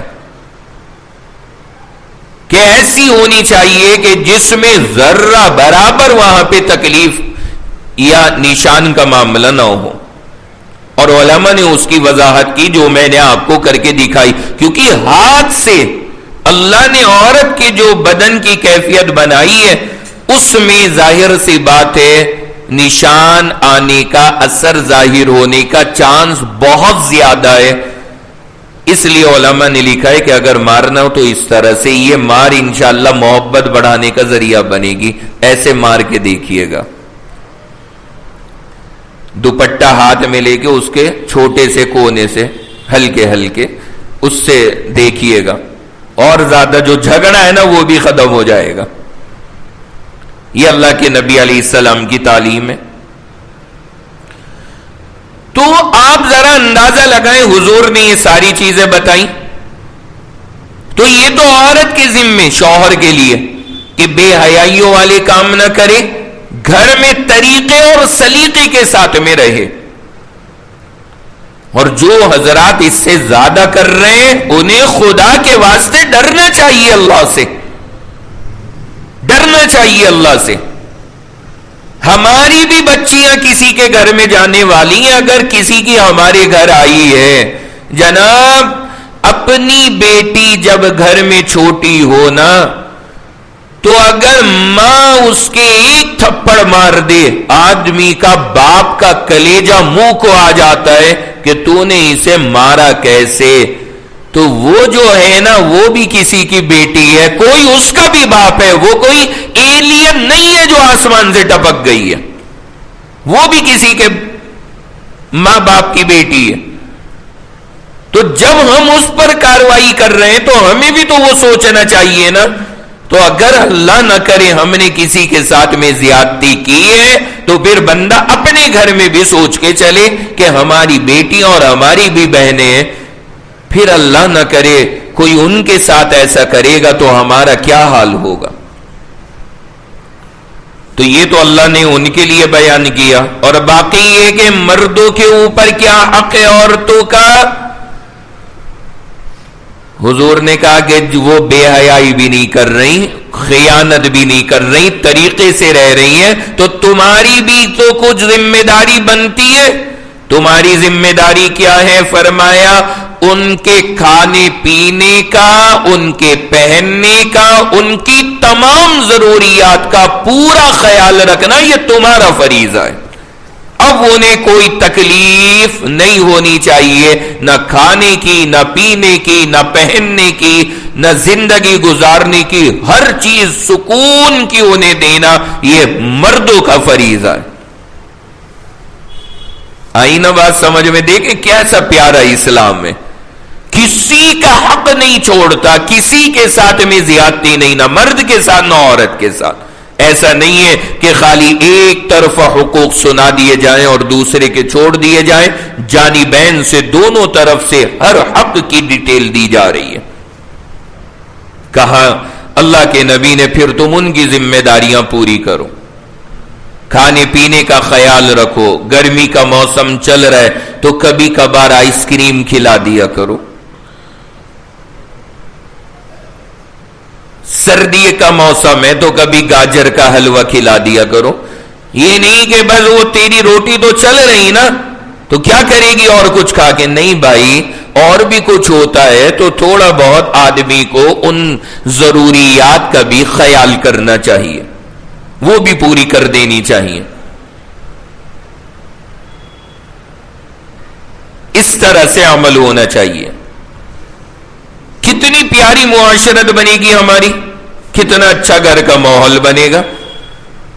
A: کہ ایسی ہونی چاہیے کہ جس میں ذرہ برابر وہاں پہ تکلیف یا نشان کا معاملہ نہ ہو. اور علماء نے اس کی وضاحت کی جو میں نے آپ کو کر کے دکھائی، کیونکہ ہاتھ سے اللہ نے عورت کے جو بدن کی کیفیت بنائی ہے اس میں ظاہر سی بات ہے نشان آنے کا، اثر ظاہر ہونے کا چانس بہت زیادہ ہے. اس لیے علماء نے لکھا ہے کہ اگر مارنا ہو تو اس طرح سے، یہ مار انشاءاللہ محبت بڑھانے کا ذریعہ بنے گی. ایسے مار کے دیکھیے گا، دوپٹہ ہاتھ میں لے کے اس کے چھوٹے سے کونے سے ہلکے ہلکے اس سے دیکھیے گا، اور زیادہ جو جھگڑا ہے نا وہ بھی ختم ہو جائے گا. یہ اللہ کے نبی علیہ السلام کی تعلیم ہے. تو آپ ذرا اندازہ لگائیں، حضور نے یہ ساری چیزیں بتائیں تو یہ تو عورت کے ذمے، شوہر کے لیے کہ بے حیائیوں والے کام نہ کرے، گھر میں طریقے اور سلیقے کے ساتھ میں رہے. اور جو حضرات اس سے زیادہ کر رہے ہیں انہیں خدا کے واسطے ڈرنا چاہیے، اللہ سے ڈرنا چاہیے، اللہ سے. ہماری بھی بچیاں کسی کے گھر میں جانے والی ہیں، اگر کسی کی ہمارے گھر آئی ہے، جناب اپنی بیٹی جب گھر میں چھوٹی ہو نا تو اگر ماں اس کے ایک تھپڑ مار دے، آدمی کا باپ کا کلیجہ منہ کو آ جاتا ہے کہ تو نے اسے مارا کیسے. تو وہ جو ہے نا وہ بھی کسی کی بیٹی ہے، کوئی اس کا بھی باپ ہے، وہ کوئی ایلین نہیں ہے جو آسمان سے ٹپک گئی ہے، وہ بھی کسی کے ماں باپ کی بیٹی ہے. تو جب ہم اس پر کارروائی کر رہے ہیں تو ہمیں بھی تو وہ سوچنا چاہیے نا. تو اگر اللہ نہ کرے ہم نے کسی کے ساتھ میں زیادتی کی ہے تو پھر بندہ اپنے گھر میں بھی سوچ کے چلے کہ ہماری بیٹیاں اور ہماری بھی بہنیں ہیں، پھر اللہ نہ کرے کوئی ان کے ساتھ ایسا کرے گا تو ہمارا کیا حال ہوگا. تو یہ تو اللہ نے ان کے لیے بیان کیا. اور باقی یہ کہ مردوں کے اوپر کیا حق ہے عورتوں کا، حضور نے کہا کہ وہ بے حیائی بھی نہیں کر رہی، خیانت بھی نہیں کر رہی، طریقے سے رہ رہی ہیں، تو تمہاری بھی تو کچھ ذمہ داری بنتی ہے. تمہاری ذمہ داری کیا ہے؟ فرمایا ان کے کھانے پینے کا، ان کے پہننے کا، ان کی تمام ضروریات کا پورا خیال رکھنا یہ تمہارا فریضہ ہے. اب انہیں کوئی تکلیف نہیں ہونی چاہیے، نہ کھانے کی، نہ پینے کی، نہ پہننے کی، نہ زندگی گزارنے کی، ہر چیز سکون کی انہیں دینا یہ مردوں کا فریضہ ہے. آئی نا بات سمجھ میں؟ دیکھیں کیسا پیارا اسلام ہے، کسی کا حق نہیں چھوڑتا، کسی کے ساتھ میں زیادتی نہیں، نہ مرد کے ساتھ نہ عورت کے ساتھ. ایسا نہیں ہے کہ خالی ایک طرف حقوق سنا دیے جائیں اور دوسرے کے چھوڑ دیے جائیں، جانبین سے دونوں طرف سے ہر حق کی ڈیٹیل دی جا رہی ہے۔ کہا اللہ کے نبی نے پھر تم ان کی ذمہ داریاں پوری کرو، کھانے پینے کا خیال رکھو، گرمی کا موسم چل رہا ہے تو کبھی کبھار آئس کریم کھلا دیا کرو، سردی کا موسم ہے تو کبھی گاجر کا حلوہ کھلا دیا کرو۔ یہ نہیں کہ بس وہ تیری روٹی تو چل رہی نا تو کیا کرے گی اور کچھ کھا کے، نہیں بھائی، اور بھی کچھ ہوتا ہے تو تھوڑا بہت آدمی کو ان ضروریات کا بھی خیال کرنا چاہیے، وہ بھی پوری کر دینی چاہیے۔ اس طرح سے عمل ہونا چاہیے۔ کتنی پیاری معاشرت بنے گی ہماری، کتنا اچھا گھر کا ماحول بنے گا۔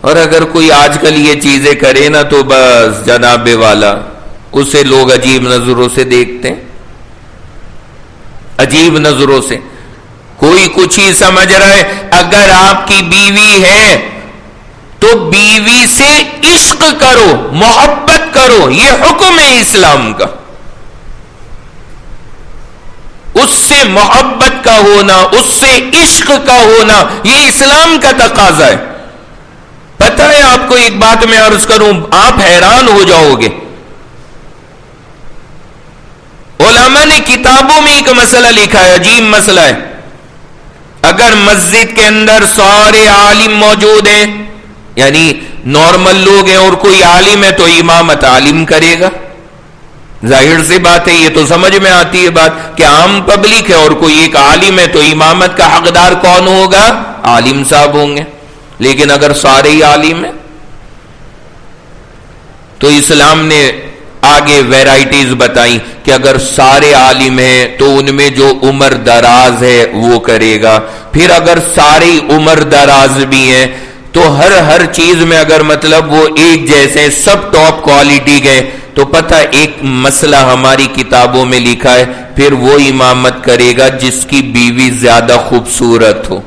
A: اور اگر کوئی آج کل یہ چیزیں کرے نا تو بس جناب والا، اسے لوگ عجیب نظروں سے دیکھتے ہیں، عجیب نظروں سے۔ کوئی کچھ ہی سمجھ رہا ہے۔ اگر آپ کی بیوی ہے تو بیوی سے عشق کرو، محبت کرو، یہ حکم ہے اسلام کا۔ اس سے محبت کا ہونا، اس سے عشق کا ہونا، یہ اسلام کا تقاضا ہے۔ پتہ ہے آپ کو ایک بات میں عرض کروں، آپ حیران ہو جاؤ گے۔ علماء نے کتابوں میں ایک مسئلہ لکھا ہے، عجیب مسئلہ ہے۔ اگر مسجد کے اندر سارے عالم موجود ہیں، یعنی نارمل لوگ ہیں اور کوئی عالم ہے تو امامت عالم کرے گا۔ ظاہر سی بات ہے، یہ تو سمجھ میں آتی ہے بات کہ عام پبلک ہے اور کوئی ایک عالم ہے تو امامت کا حقدار کون ہوگا؟ عالم صاحب ہوں گے۔ لیکن اگر سارے ہی عالم ہیں تو اسلام نے آگے ویرائٹیز بتائیں کہ اگر سارے عالم ہیں تو ان میں جو عمر دراز ہے وہ کرے گا، پھر اگر سارے عمر دراز بھی ہیں تو ہر چیز میں اگر مطلب وہ ایک جیسے سب ٹاپ کوالٹی گئے تو پتہ ایک مسئلہ ہماری کتابوں میں لکھا ہے، پھر وہ امامت کرے گا جس کی بیوی زیادہ خوبصورت ہو۔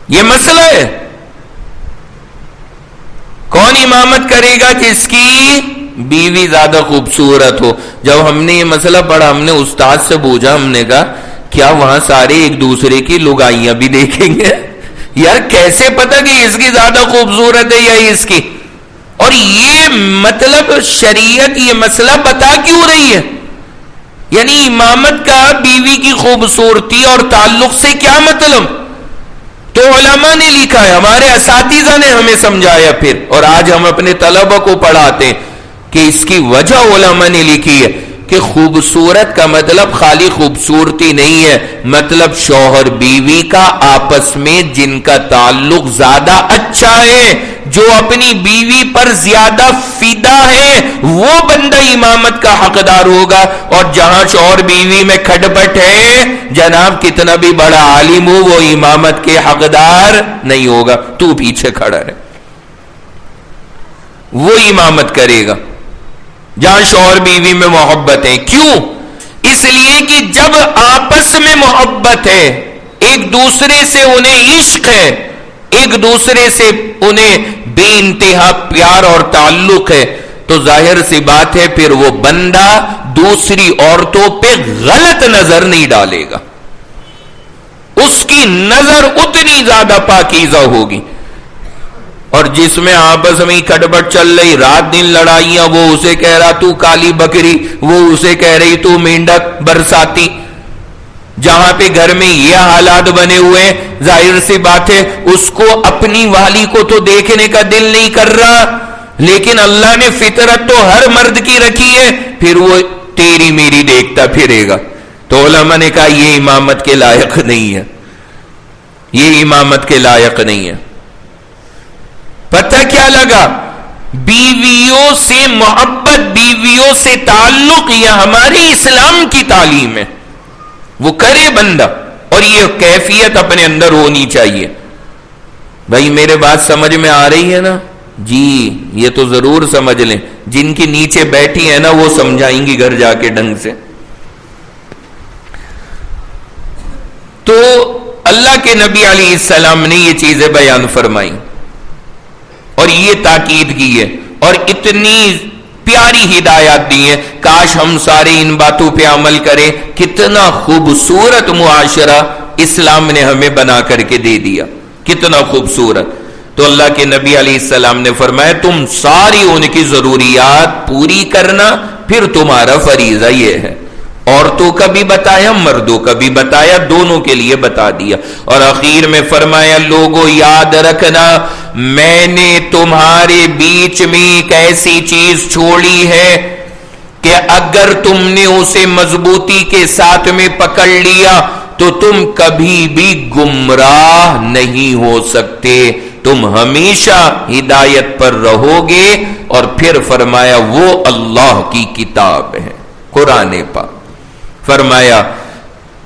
A: یہ مسئلہ ہے۔ کون امامت کرے گا؟ جس کی بیوی زیادہ خوبصورت ہو۔ جب ہم نے یہ مسئلہ پڑھا، ہم نے استاد سے پوچھا، ہم نے کہا کیا وہاں سارے ایک دوسرے کی لگائیاں بھی دیکھیں گے؟ یار کیسے پتا کہ اس کی زیادہ خوبصورت ہے یا اس کی؟ اور یہ مطلب شریعت یہ مسئلہ بتا کیوں رہی ہے؟ یعنی امامت کا بیوی کی خوبصورتی اور تعلق سے کیا مطلب؟ تو علماء نے لکھا ہے، ہمارے اساتذہ نے ہمیں سمجھایا پھر، اور آج ہم اپنے طلبہ کو پڑھاتے ہیں کہ اس کی وجہ علماء نے لکھی ہے کہ خوبصورت کا مطلب خالی خوبصورتی نہیں ہے، مطلب شوہر بیوی کا آپس میں جن کا تعلق زیادہ اچھا ہے، جو اپنی بیوی پر زیادہ فدا ہے، وہ بندہ امامت کا حقدار ہوگا۔ اور جہاں شوہر بیوی میں کھٹ پٹ ہے، جناب کتنا بھی بڑا عالم ہو، وہ امامت کے حقدار نہیں ہوگا، تو پیچھے کھڑا رہے، وہ امامت کرے گا۔ جہاں شوہر بیوی میں محبت ہے، کیوں؟ اس لیے کہ جب آپس میں محبت ہے، ایک دوسرے سے انہیں عشق ہے، ایک دوسرے سے انہیں بے انتہا پیار اور تعلق ہے، تو ظاہر سی بات ہے پھر وہ بندہ دوسری عورتوں پہ غلط نظر نہیں ڈالے گا، اس کی نظر اتنی زیادہ پاکیزہ ہوگی۔ اور جس میں آپس میں کھٹپٹ چل رہی، رات دن لڑائیاں، وہ اسے کہہ رہا تو کالی بکری، وہ اسے کہہ رہی تو مینڈک برساتی، جہاں پہ گھر میں یہ حالات بنے ہوئے، ظاہر سی بات ہے اس کو اپنی والی کو تو دیکھنے کا دل نہیں کر رہا، لیکن اللہ نے فطرت تو ہر مرد کی رکھی ہے، پھر وہ تیری میری دیکھتا پھرے گا۔ تو علماء نے کہا یہ امامت کے لائق نہیں ہے، یہ امامت کے لائق نہیں ہے۔ پتہ کیا لگا؟ بیویوں سے محبت، بیویوں سے تعلق، یہ ہمارے اسلام کی تعلیم ہے، وہ کرے بندہ، اور یہ کیفیت اپنے اندر ہونی چاہیے۔ بھائی میرے بات سمجھ میں آ رہی ہے نا؟ جی یہ تو ضرور سمجھ لیں، جن کی نیچے بیٹھی ہے نا وہ سمجھائیں گی گھر جا کے ڈھنگ سے۔ تو اللہ کے نبی علیہ السلام نے یہ چیزیں بیان فرمائی اور یہ تاکید کی ہے اور اتنی پیاری ہدایات دی ہے. کاش ہم سارے ان باتوں پہ عمل کریں. کتنا خوبصورت معاشرہ اسلام نے ہمیں بنا کر کے دے دیا, کتنا خوبصورت. تو اللہ کے نبی علیہ السلام نے فرمایا تم ساری ان کی ضروریات پوری کرنا, پھر تمہارا فریضہ یہ ہے. عورتوں کا بھی بتایا, مردوں کا بھی بتایا, دونوں کے لیے بتا دیا. اور آخر میں فرمایا لوگوں یاد رکھنا میں نے تمہارے بیچ میں ایک ایسی چیز چھوڑی ہے کہ اگر تم نے اسے مضبوطی کے ساتھ میں پکڑ لیا تو تم کبھی بھی گمراہ نہیں ہو سکتے, تم ہمیشہ ہدایت پر رہو گے. اور پھر فرمایا وہ اللہ کی کتاب ہے قرآن پاک. فرمایا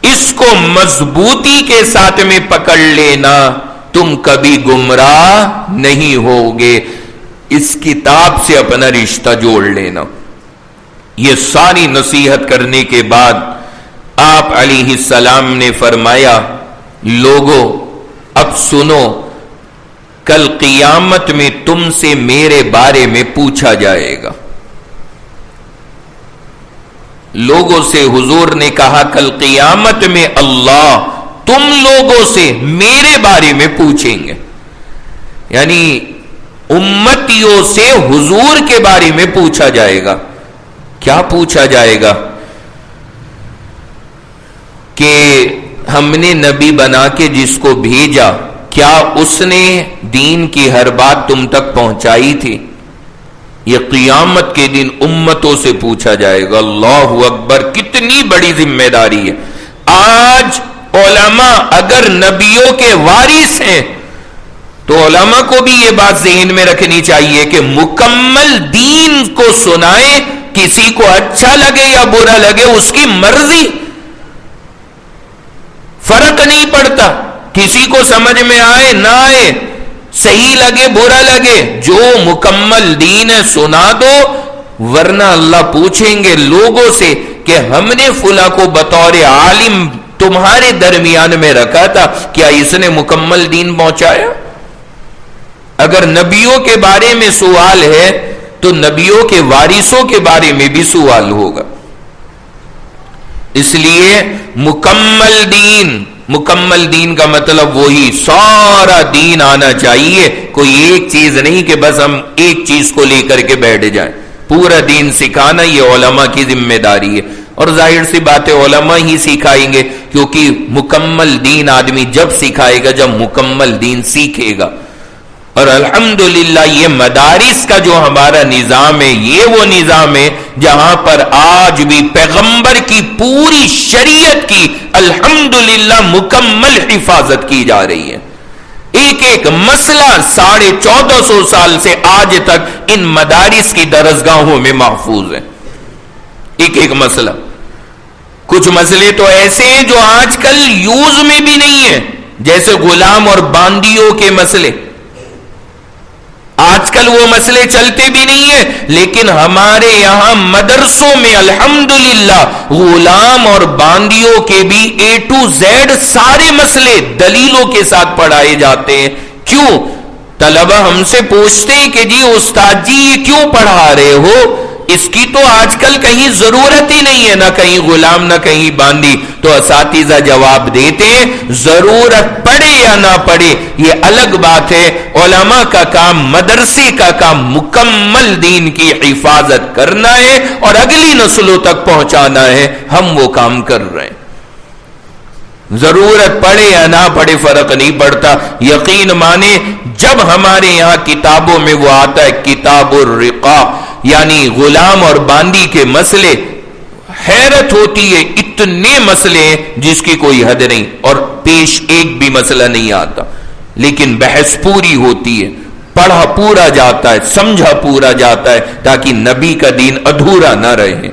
A: اس کو مضبوطی کے ساتھ میں پکڑ لینا, تم کبھی گمراہ نہیں ہوگے. اس کتاب سے اپنا رشتہ جوڑ لینا. یہ ساری نصیحت کرنے کے بعد آپ علیہ السلام نے فرمایا لوگوں اب سنو, کل قیامت میں تم سے میرے بارے میں پوچھا جائے گا. لوگوں سے حضور نے کہا کل قیامت میں اللہ تم لوگوں سے میرے بارے میں پوچھیں گے, یعنی امتیوں سے حضور کے بارے میں پوچھا جائے گا. کیا پوچھا جائے گا کہ ہم نے نبی بنا کے جس کو بھیجا کیا اس نے دین کی ہر بات تم تک پہنچائی تھی؟ یہ قیامت کے دن امتوں سے پوچھا جائے گا. اللہ اکبر, کتنی بڑی ذمہ داری ہے. آج علماء اگر نبیوں کے وارث ہیں تو علماء کو بھی یہ بات ذہن میں رکھنی چاہیے کہ مکمل دین کو سنائیں, کسی کو اچھا لگے یا برا لگے اس کی مرضی, فرق نہیں پڑتا. کسی کو سمجھ میں آئے نہ آئے, صحیح لگے برا لگے, جو مکمل دین ہے سنا دو. ورنہ اللہ پوچھیں گے لوگوں سے کہ ہم نے فلاں کو بطور عالم تمہارے درمیان میں رکھا تھا, کیا اس نے مکمل دین پہنچایا؟ اگر نبیوں کے بارے میں سوال ہے تو نبیوں کے وارثوں کے بارے میں بھی سوال ہوگا. اس لیے مکمل دین کا مطلب وہی سارا دین آنا چاہیے. کوئی ایک چیز نہیں کہ بس ہم ایک چیز کو لے کر کے بیٹھ جائیں. پورا دین سکھانا یہ علماء کی ذمہ داری ہے, اور ظاہر سی بات ہے علماء ہی سکھائیں گے, کیونکہ مکمل دین آدمی جب سکھائے گا جب مکمل دین سیکھے گا. اور الحمدللہ یہ مدارس کا جو ہمارا نظام ہے یہ وہ نظام ہے جہاں پر آج بھی پیغمبر کی پوری شریعت کی الحمدللہ مکمل حفاظت کی جا رہی ہے. ایک ایک مسئلہ 1450 سال سے آج تک ان مدارس کی درسگاہوں میں محفوظ ہے. ایک ایک مسئلہ. کچھ مسئلے تو ایسے ہیں جو آج کل یوز میں بھی نہیں ہے, جیسے غلام اور باندیوں کے مسئلے. آج کل وہ مسئلے چلتے بھی نہیں ہیں, لیکن ہمارے یہاں مدرسوں میں الحمدللہ غلام اور باندیوں کے بھی A to Z سارے مسئلے دلیلوں کے ساتھ پڑھائے جاتے ہیں. کیوں؟ طلبہ ہم سے پوچھتے ہیں کہ جی استاد جی یہ کیوں پڑھا رہے ہو؟ اس کی تو آج کل کہیں ضرورت ہی نہیں ہے, نہ کہیں غلام نہ کہیں باندی. تو اساتذہ جواب دیتے ہیں ضرورت پڑے یا نہ پڑے یہ الگ بات ہے. علماء کا کام, مدرسے کا کام مکمل دین کی حفاظت کرنا ہے اور اگلی نسلوں تک پہنچانا ہے. ہم وہ کام کر رہے ہیں. ضرورت پڑے یا نہ پڑے فرق نہیں پڑتا. یقین مانے جب ہمارے یہاں کتابوں میں وہ آتا ہے کتاب الرقاء, یعنی غلام اور باندی کے مسئلے, حیرت ہوتی ہے. اتنے مسئلے ہیں جس کی کوئی حد نہیں, اور پیش ایک بھی مسئلہ نہیں آتا, لیکن بحث پوری ہوتی ہے, پڑھا پورا جاتا ہے, سمجھا پورا جاتا ہے, تاکہ نبی کا دین ادھورا نہ رہے.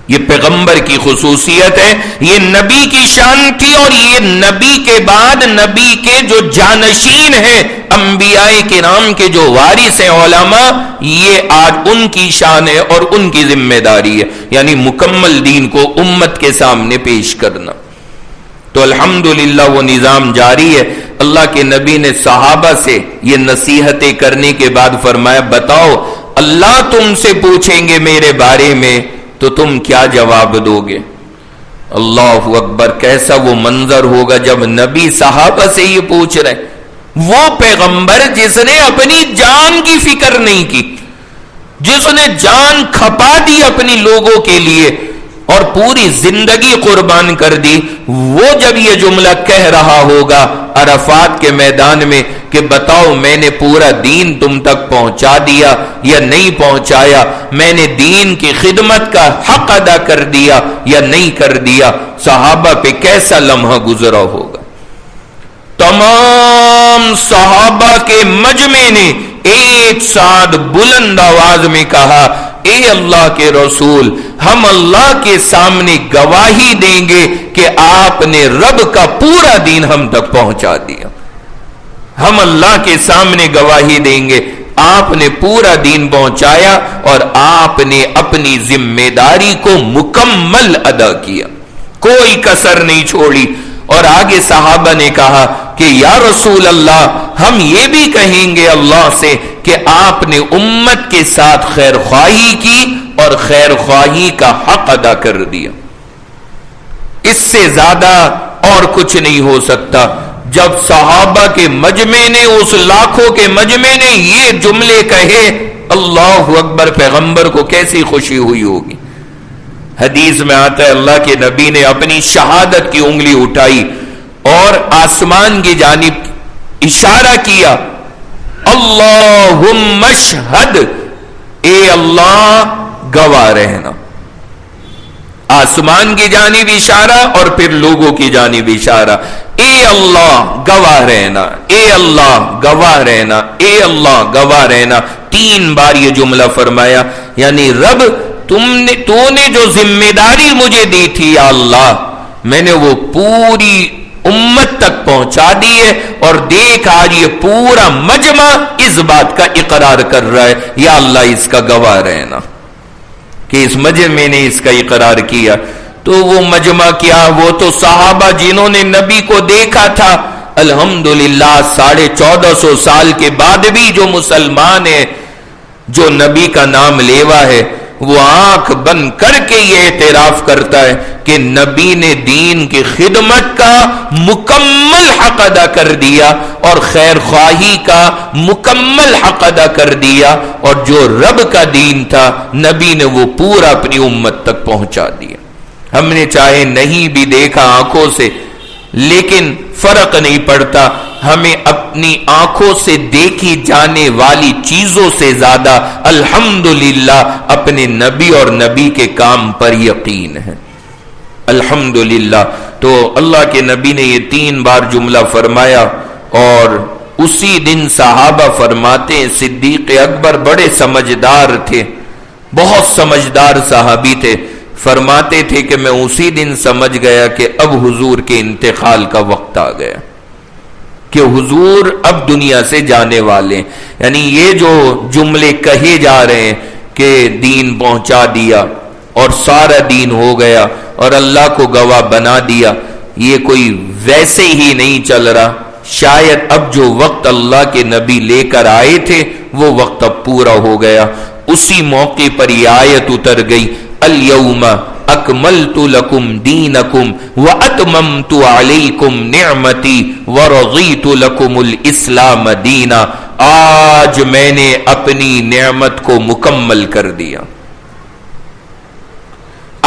A: یہ پیغمبر کی خصوصیت ہے, یہ نبی کی شان تھی, اور یہ نبی کے بعد نبی کے جو جانشین ہیں انبیاء کرام کے جو وارث ہیں علماء, یہ آج ان کی شان ہے اور ان کی ذمہ داری ہے, یعنی مکمل دین کو امت کے سامنے پیش کرنا. تو الحمدللہ وہ نظام جاری ہے۔ اللہ کے نبی نے صحابہ سے یہ نصیحتیں کرنے کے بعد فرمایا بتاؤ اللہ تم سے پوچھیں گے میرے بارے میں تو تم کیا جواب دو گے؟ اللہ اکبر، کیسا وہ منظر ہوگا جب نبی صحابہ سے یہ پوچھ رہے، وہ پیغمبر جس نے اپنی جان کی فکر نہیں کی، جس نے جان کھپا دی اپنی لوگوں کے لیے اور پوری زندگی قربان کر دی، وہ جب یہ جملہ کہہ رہا ہوگا عرفات کے میدان میں کہ بتاؤ میں نے پورا دین تم تک پہنچا دیا یا نہیں پہنچایا، میں نے دین کی خدمت کا حق ادا کر دیا یا نہیں کر دیا، صحابہ پہ کیسا لمحہ گزرا ہوگا۔ تمام صحابہ کے مجمع نے ایک ساتھ بلند آواز میں کہا اے اللہ کے رسول، ہم اللہ کے سامنے گواہی دیں گے کہ آپ نے رب کا پورا دین ہم تک پہنچا دیا۔ ہم اللہ کے سامنے گواہی دیں گے آپ نے پورا دین پہنچایا اور آپ نے اپنی ذمہ داری کو مکمل ادا کیا، کوئی کسر نہیں چھوڑی۔ اور آگے صحابہ نے کہا کہ یا رسول اللہ ہم یہ بھی کہیں گے اللہ سے کہ آپ نے امت کے ساتھ خیر خواہی کی اور خیر خواہی کا حق ادا کر دیا۔ اس سے زیادہ اور کچھ نہیں ہو سکتا۔ جب صحابہ کے مجمع نے، اس لاکھوں کے مجمع نے یہ جملے کہے، اللہ اکبر، پیغمبر کو کیسی خوشی ہوئی ہوگی۔ حدیث میں آتا ہے اللہ کے نبی نے اپنی شہادت کی انگلی اٹھائی اور آسمان کی جانب اشارہ کیا، اللہم اشہد، اے اللہ گواہ رہنا۔ آسمان کی جانب اشارہ اور پھر لوگوں کی جانب اشارہ، اے اللہ گواہ رہنا، اے اللہ گواہ رہنا، اے اللہ گواہ رہنا، 3 بار یہ جملہ فرمایا۔ یعنی رب تو نے جو ذمہ داری مجھے دی تھی یا اللہ، میں نے وہ پوری امت تک پہنچا دی ہے، اور دیکھ آج یہ پورا مجمع اس بات کا اقرار کر رہا ہے، یا اللہ اس کا گواہ رہنا کہ اس مجمع نے اس کا اقرار کیا۔ تو وہ مجمع کیا، وہ تو صحابہ جنہوں نے نبی کو دیکھا تھا، الحمدللہ 1450 سال کے بعد بھی جو مسلمان ہے، جو نبی کا نام لیوا ہے، وہ آنکھ بند کر کے یہ اعتراف کرتا ہے کہ نبی نے دین کی خدمت کا مکمل حق ادا کر دیا اور خیر خواہی کا مکمل حق ادا کر دیا، اور جو رب کا دین تھا نبی نے وہ پورا اپنی امت تک پہنچا دیا۔ ہم نے چاہے نہیں بھی دیکھا آنکھوں سے، لیکن فرق نہیں پڑتا، ہمیں اپنی آنکھوں سے دیکھی جانے والی چیزوں سے زیادہ الحمدللہ اپنے نبی اور نبی کے کام پر یقین ہے، الحمدللہ۔ تو اللہ کے نبی نے یہ 3 بار جملہ فرمایا، اور اسی دن صحابہ فرماتے ہیں صدیق اکبر بڑے سمجھدار تھے، بہت سمجھدار صحابی تھے، فرماتے تھے کہ میں اسی دن سمجھ گیا کہ اب حضور کے انتقال کا وقت آ گیا، کہ حضور اب دنیا سے جانے والے ہیں۔ یعنی یہ جو جملے کہے جا رہے ہیں کہ دین پہنچا دیا اور سارا دین ہو گیا اور اللہ کو گواہ بنا دیا، یہ کوئی ویسے ہی نہیں چل رہا، شاید اب جو وقت اللہ کے نبی لے کر آئے تھے وہ وقت اب پورا ہو گیا۔ اسی موقع پر یہ آیت اتر گئی، اليوم اکملت لکم دینکم واتممت علیکم نعمتی ورضیت لکم الاسلام دینا، آج میں نے اپنی نعمت کو مکمل کر دیا،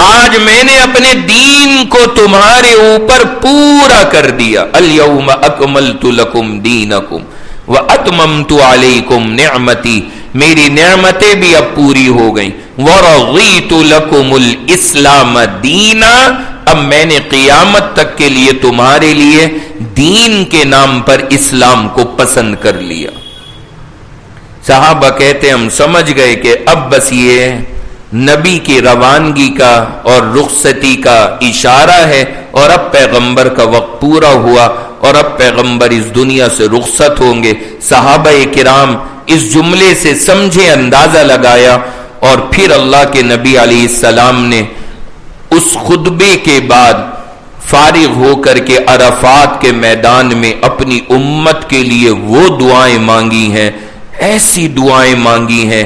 A: آج میں نے اپنے دین کو تمہارے اوپر پورا کر دیا۔ اليوم اکملت لکم دینکم واتممت علیکم نعمتی، میری نعمتیں بھی اب پوری ہو گئیں، وَرَضِيتُ لَكُمُ الْإِسْلَامَ دِينًا، اب میں نے قیامت تک کے لیے تمہارے لیے دین کے نام پر اسلام کو پسند کر لیا۔ صحابہ کہتے ہم سمجھ گئے کہ اب بس یہ نبی کی روانگی کا اور رخصتی کا اشارہ ہے، اور اب پیغمبر کا وقت پورا ہوا اور اب پیغمبر اس دنیا سے رخصت ہوں گے۔ صحابہ کرام اس جملے سے سمجھے، اندازہ لگایا، اور پھر اللہ کے نبی علیہ السلام نے اس خطبے کے بعد فارغ ہو کر کے عرفات کے میدان میں اپنی امت کے لیے وہ دعائیں مانگی ہیں، ایسی دعائیں مانگی ہیں،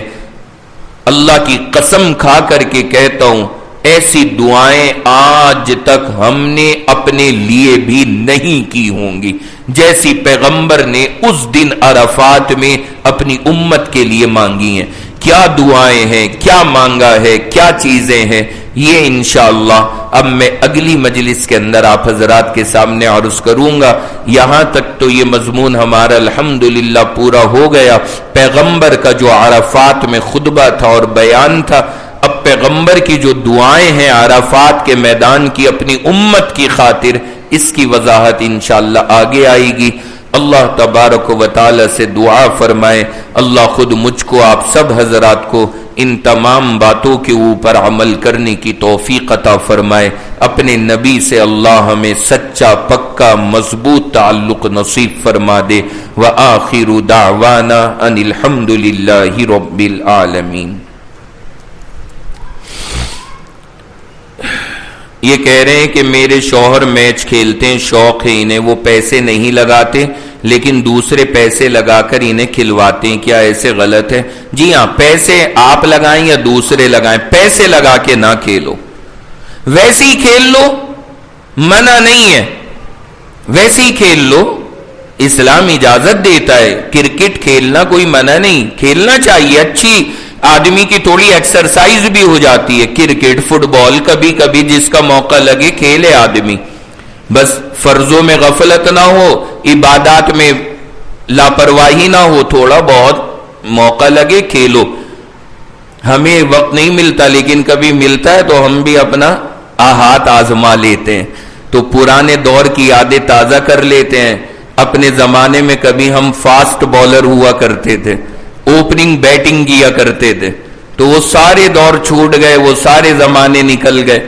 A: اللہ کی قسم کھا کر کے کہتا ہوں ایسی دعائیں آج تک ہم نے اپنے لیے بھی نہیں کی ہوں گی جیسی پیغمبر نے اس دن عرفات میں اپنی امت کے لیے مانگی ہیں۔ کیا دعائیں ہیں، کیا مانگا ہے، کیا چیزیں ہیں، یہ انشاءاللہ اب میں اگلی مجلس کے اندر آپ حضرات کے سامنے عرض کروں گا۔ یہاں تک تو یہ مضمون ہمارا الحمدللہ پورا ہو گیا۔ پیغمبر کا جو عرفات میں خطبہ تھا اور بیان تھا، اب پیغمبر کی جو دعائیں ہیں عرفات کے میدان کی اپنی امت کی خاطر، اس کی وضاحت انشاءاللہ آگے آئے گی۔ اللہ تبارک و تعالی سے دعا فرمائے اللہ خود مجھ کو آپ سب حضرات کو ان تمام باتوں کے اوپر عمل کرنے کی توفیق عطا فرمائے۔ اپنے نبی سے اللہ ہمیں سچا پکا مضبوط تعلق نصیب فرما دے۔ وآخر دعوانا ان الحمدللہ رب العالمین۔ یہ کہہ رہے ہیں کہ میرے شوہر میچ کھیلتے ہیں، شوق ہے انہیں، وہ پیسے نہیں لگاتے لیکن دوسرے پیسے لگا کر انہیں کھلواتے ہیں، کیا ایسے غلط ہے؟ جی ہاں، پیسے آپ لگائیں یا دوسرے لگائیں، پیسے لگا کے نہ کھیلو، ویسے ہی کھیل لو، منع نہیں ہے، ویسے ہی کھیل لو، اسلام اجازت دیتا ہے، کرکٹ کھیلنا کوئی منع نہیں، کھیلنا چاہیے، اچھی آدمی کی تھوڑی ایکسرسائز بھی ہو جاتی ہے، کرکٹ فٹ بال کبھی کبھی جس کا موقع لگے کھیلے آدمی، بس فرضوں میں غفلت نہ ہو، عبادات میں لاپرواہی نہ ہو، تھوڑا بہت موقع لگے کھیلو۔ ہمیں وقت نہیں ملتا لیکن کبھی ملتا ہے تو ہم بھی اپنا ہاتھ آزما لیتے ہیں، تو پرانے دور کی یادیں تازہ کر لیتے ہیں۔ اپنے زمانے میں کبھی ہم فاسٹ بالر ہوا کرتے تھے، اوپننگ بیٹنگ کیا کرتے تھے، تو وہ سارے دور چھوٹ گئے، وہ سارے زمانے نکل گئے،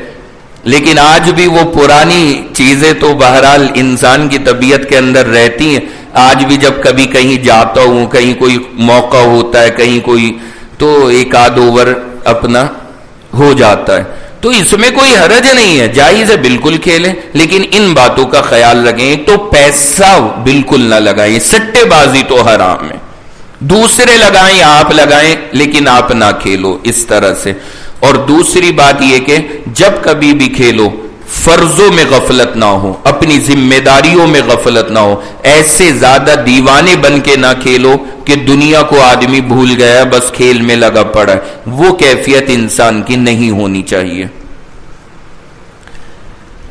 A: لیکن آج بھی وہ پرانی چیزیں تو بہرحال انسان کی طبیعت کے اندر رہتی ہیں۔ آج بھی جب کبھی کہیں جاتا ہوں، کہیں کوئی موقع ہوتا ہے، کہیں کوئی، تو ایک آدھ اوور اپنا ہو جاتا ہے، تو اس میں کوئی حرج نہیں ہے، جائز ہے، بالکل کھیلیں، لیکن ان باتوں کا خیال رکھیں۔ ایک تو پیسہ بالکل نہ لگائیں، سٹے بازی تو حرام ہے، دوسرے لگائیں آپ لگائیں لیکن آپ نہ کھیلو اس طرح سے۔ اور دوسری بات یہ کہ جب کبھی بھی کھیلو فرضوں میں غفلت نہ ہو، اپنی ذمہ داریوں میں غفلت نہ ہو، ایسے زیادہ دیوانے بن کے نہ کھیلو کہ دنیا کو آدمی بھول گیا، بس کھیل میں لگا پڑا ہے، وہ کیفیت انسان کی نہیں ہونی چاہیے۔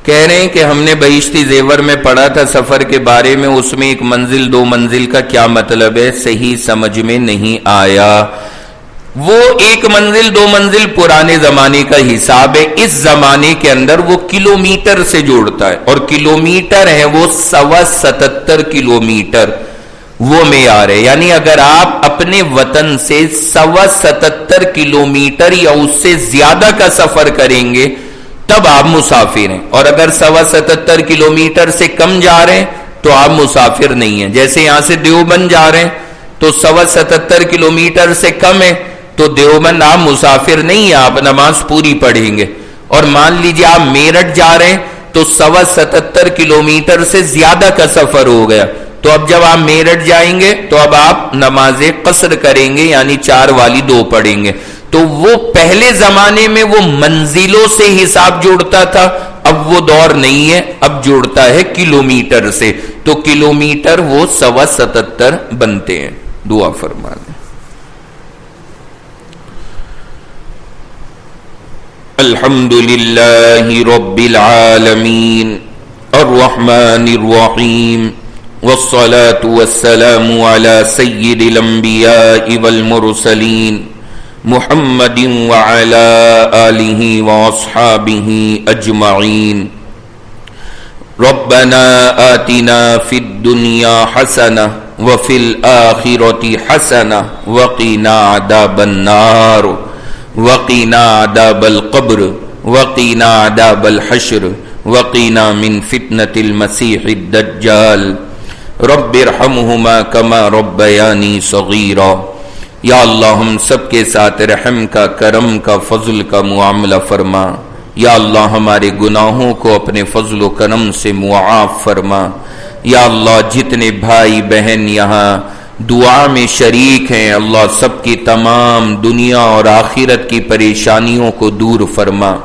A: کہہ رہے ہیں کہ ہم نے بہشتی زیور میں پڑھا تھا سفر کے بارے میں، اس میں ایک منزل دو منزل کا کیا مطلب ہے، صحیح سمجھ میں نہیں آیا۔ وہ ایک منزل دو منزل پرانے زمانے کا حساب ہے، اس زمانے کے اندر وہ کلومیٹر سے جوڑتا ہے، اور کلومیٹر ہے وہ 177 کلومیٹر، وہ معیار ہے، یعنی اگر آپ اپنے وطن سے 177 کلومیٹر یا اس سے زیادہ کا سفر کریں گے تب آپ مسافر ہیں، اور اگر 177 کلومیٹر سے کم جا رہے ہیں تو آپ مسافر نہیں ہیں۔ جیسے یہاں سے دیوبند جا رہے ہیں تو 177 کلومیٹر سے کم ہے تو دیوبند آپ مسافر نہیں ہیں، آپ نماز پوری پڑھیں گے۔ اور مان لیجیے آپ میرٹھ جا رہے ہیں تو 177 کلومیٹر سے زیادہ کا سفر ہو گیا، تو اب جب آپ میرٹھ جائیں گے تو اب آپ نماز قصر کریں گے، یعنی 4 والی 2 پڑھیں گے۔ تو وہ پہلے زمانے میں وہ منزلوں سے حساب جوڑتا تھا، اب وہ دور نہیں ہے، اب جوڑتا ہے کلومیٹر سے، تو کلومیٹر وہ 177 بنتے ہیں۔ دعا فرما دیں۔ الحمدللہ رب العالمین الرحمن الرحیم والصلاة والسلام على سید الانبیاء والمرسلین محمد وعلى آلہ واصحابہ اجمعین۔ ربنا آتنا فی الدنیا حسنہ وفی الآخرۃ حسنہ وقنا عذاب النار وقنا عذاب القبر وقنا عذاب الحشر وقنا من فتنة المسیح الدجال رب ارحمہما کما ربیانی صغیرا۔ یا اللہ ہم سب کے ساتھ رحم کا، کرم کا، فضل کا معاملہ فرما، یا اللہ ہمارے گناہوں کو اپنے فضل و کرم سے معاف فرما۔ یا اللہ جتنے بھائی بہن یہاں دعا میں شریک ہیں، اللہ سب کی تمام دنیا اور آخرت کی پریشانیوں کو دور فرما۔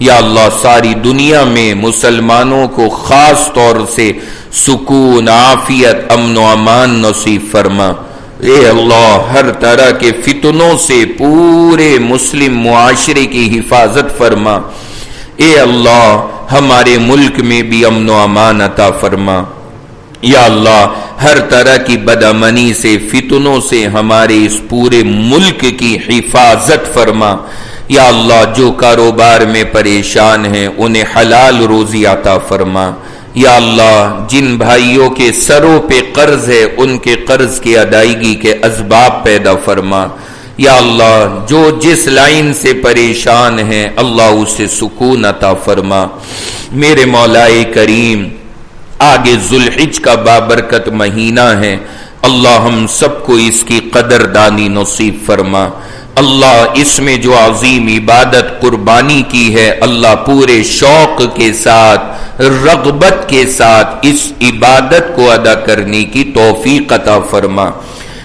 A: یا اللہ ساری دنیا میں مسلمانوں کو خاص طور سے سکون، عافیت، امن و امان نصیب فرما۔ اے اللہ ہر طرح کے فتنوں سے پورے مسلم معاشرے کی حفاظت فرما۔ اے اللہ ہمارے ملک میں بھی امن و امان عطا فرما۔ یا اللہ ہر طرح کی بدامنی سے، فتنوں سے ہمارے اس پورے ملک کی حفاظت فرما۔ یا اللہ جو کاروبار میں پریشان ہیں انہیں حلال روزی عطا فرما۔ یا اللہ جن بھائیوں کے سروں پہ قرض ہے ان کے قرض کی ادائیگی کے اسباب پیدا فرما۔ یا اللہ جو جس لائن سے پریشان ہیں اللہ اسے سکون عطا فرما۔ میرے مولا کریم آگے ذوالحج کا بابرکت مہینہ ہے، اللہ ہم سب کو اس کی قدر دانی نصیب فرما۔ اللہ اس میں جو عظیم عبادت قربانی کی ہے اللہ پورے شوق کے ساتھ، رغبت کے ساتھ اس عبادت کو ادا کرنے کی توفیق عطا فرما۔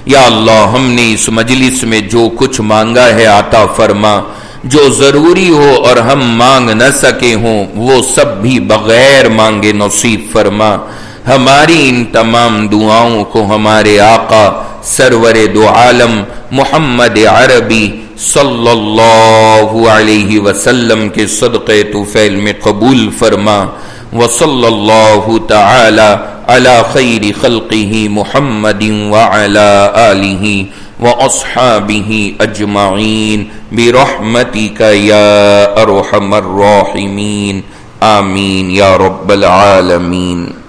A: یا اللہ ہم نے اس مجلس میں جو کچھ مانگا ہے عطا فرما، جو ضروری ہو اور ہم مانگ نہ سکے ہوں وہ سب بھی بغیر مانگے نصیب فرما۔ ہماری ان تمام دعاؤں کو ہمارے آقا سرور دو عالم محمد عربی صلی اللہ علیہ وسلم کے صدقے طفیل میں قبول فرما۔ وصلی اللہ تعالی علی خیر خلقہ محمد وعلی آلہ وأصحابه أجمعين برحمتك يا أرحم الراحمين آمين يا رب العالمين۔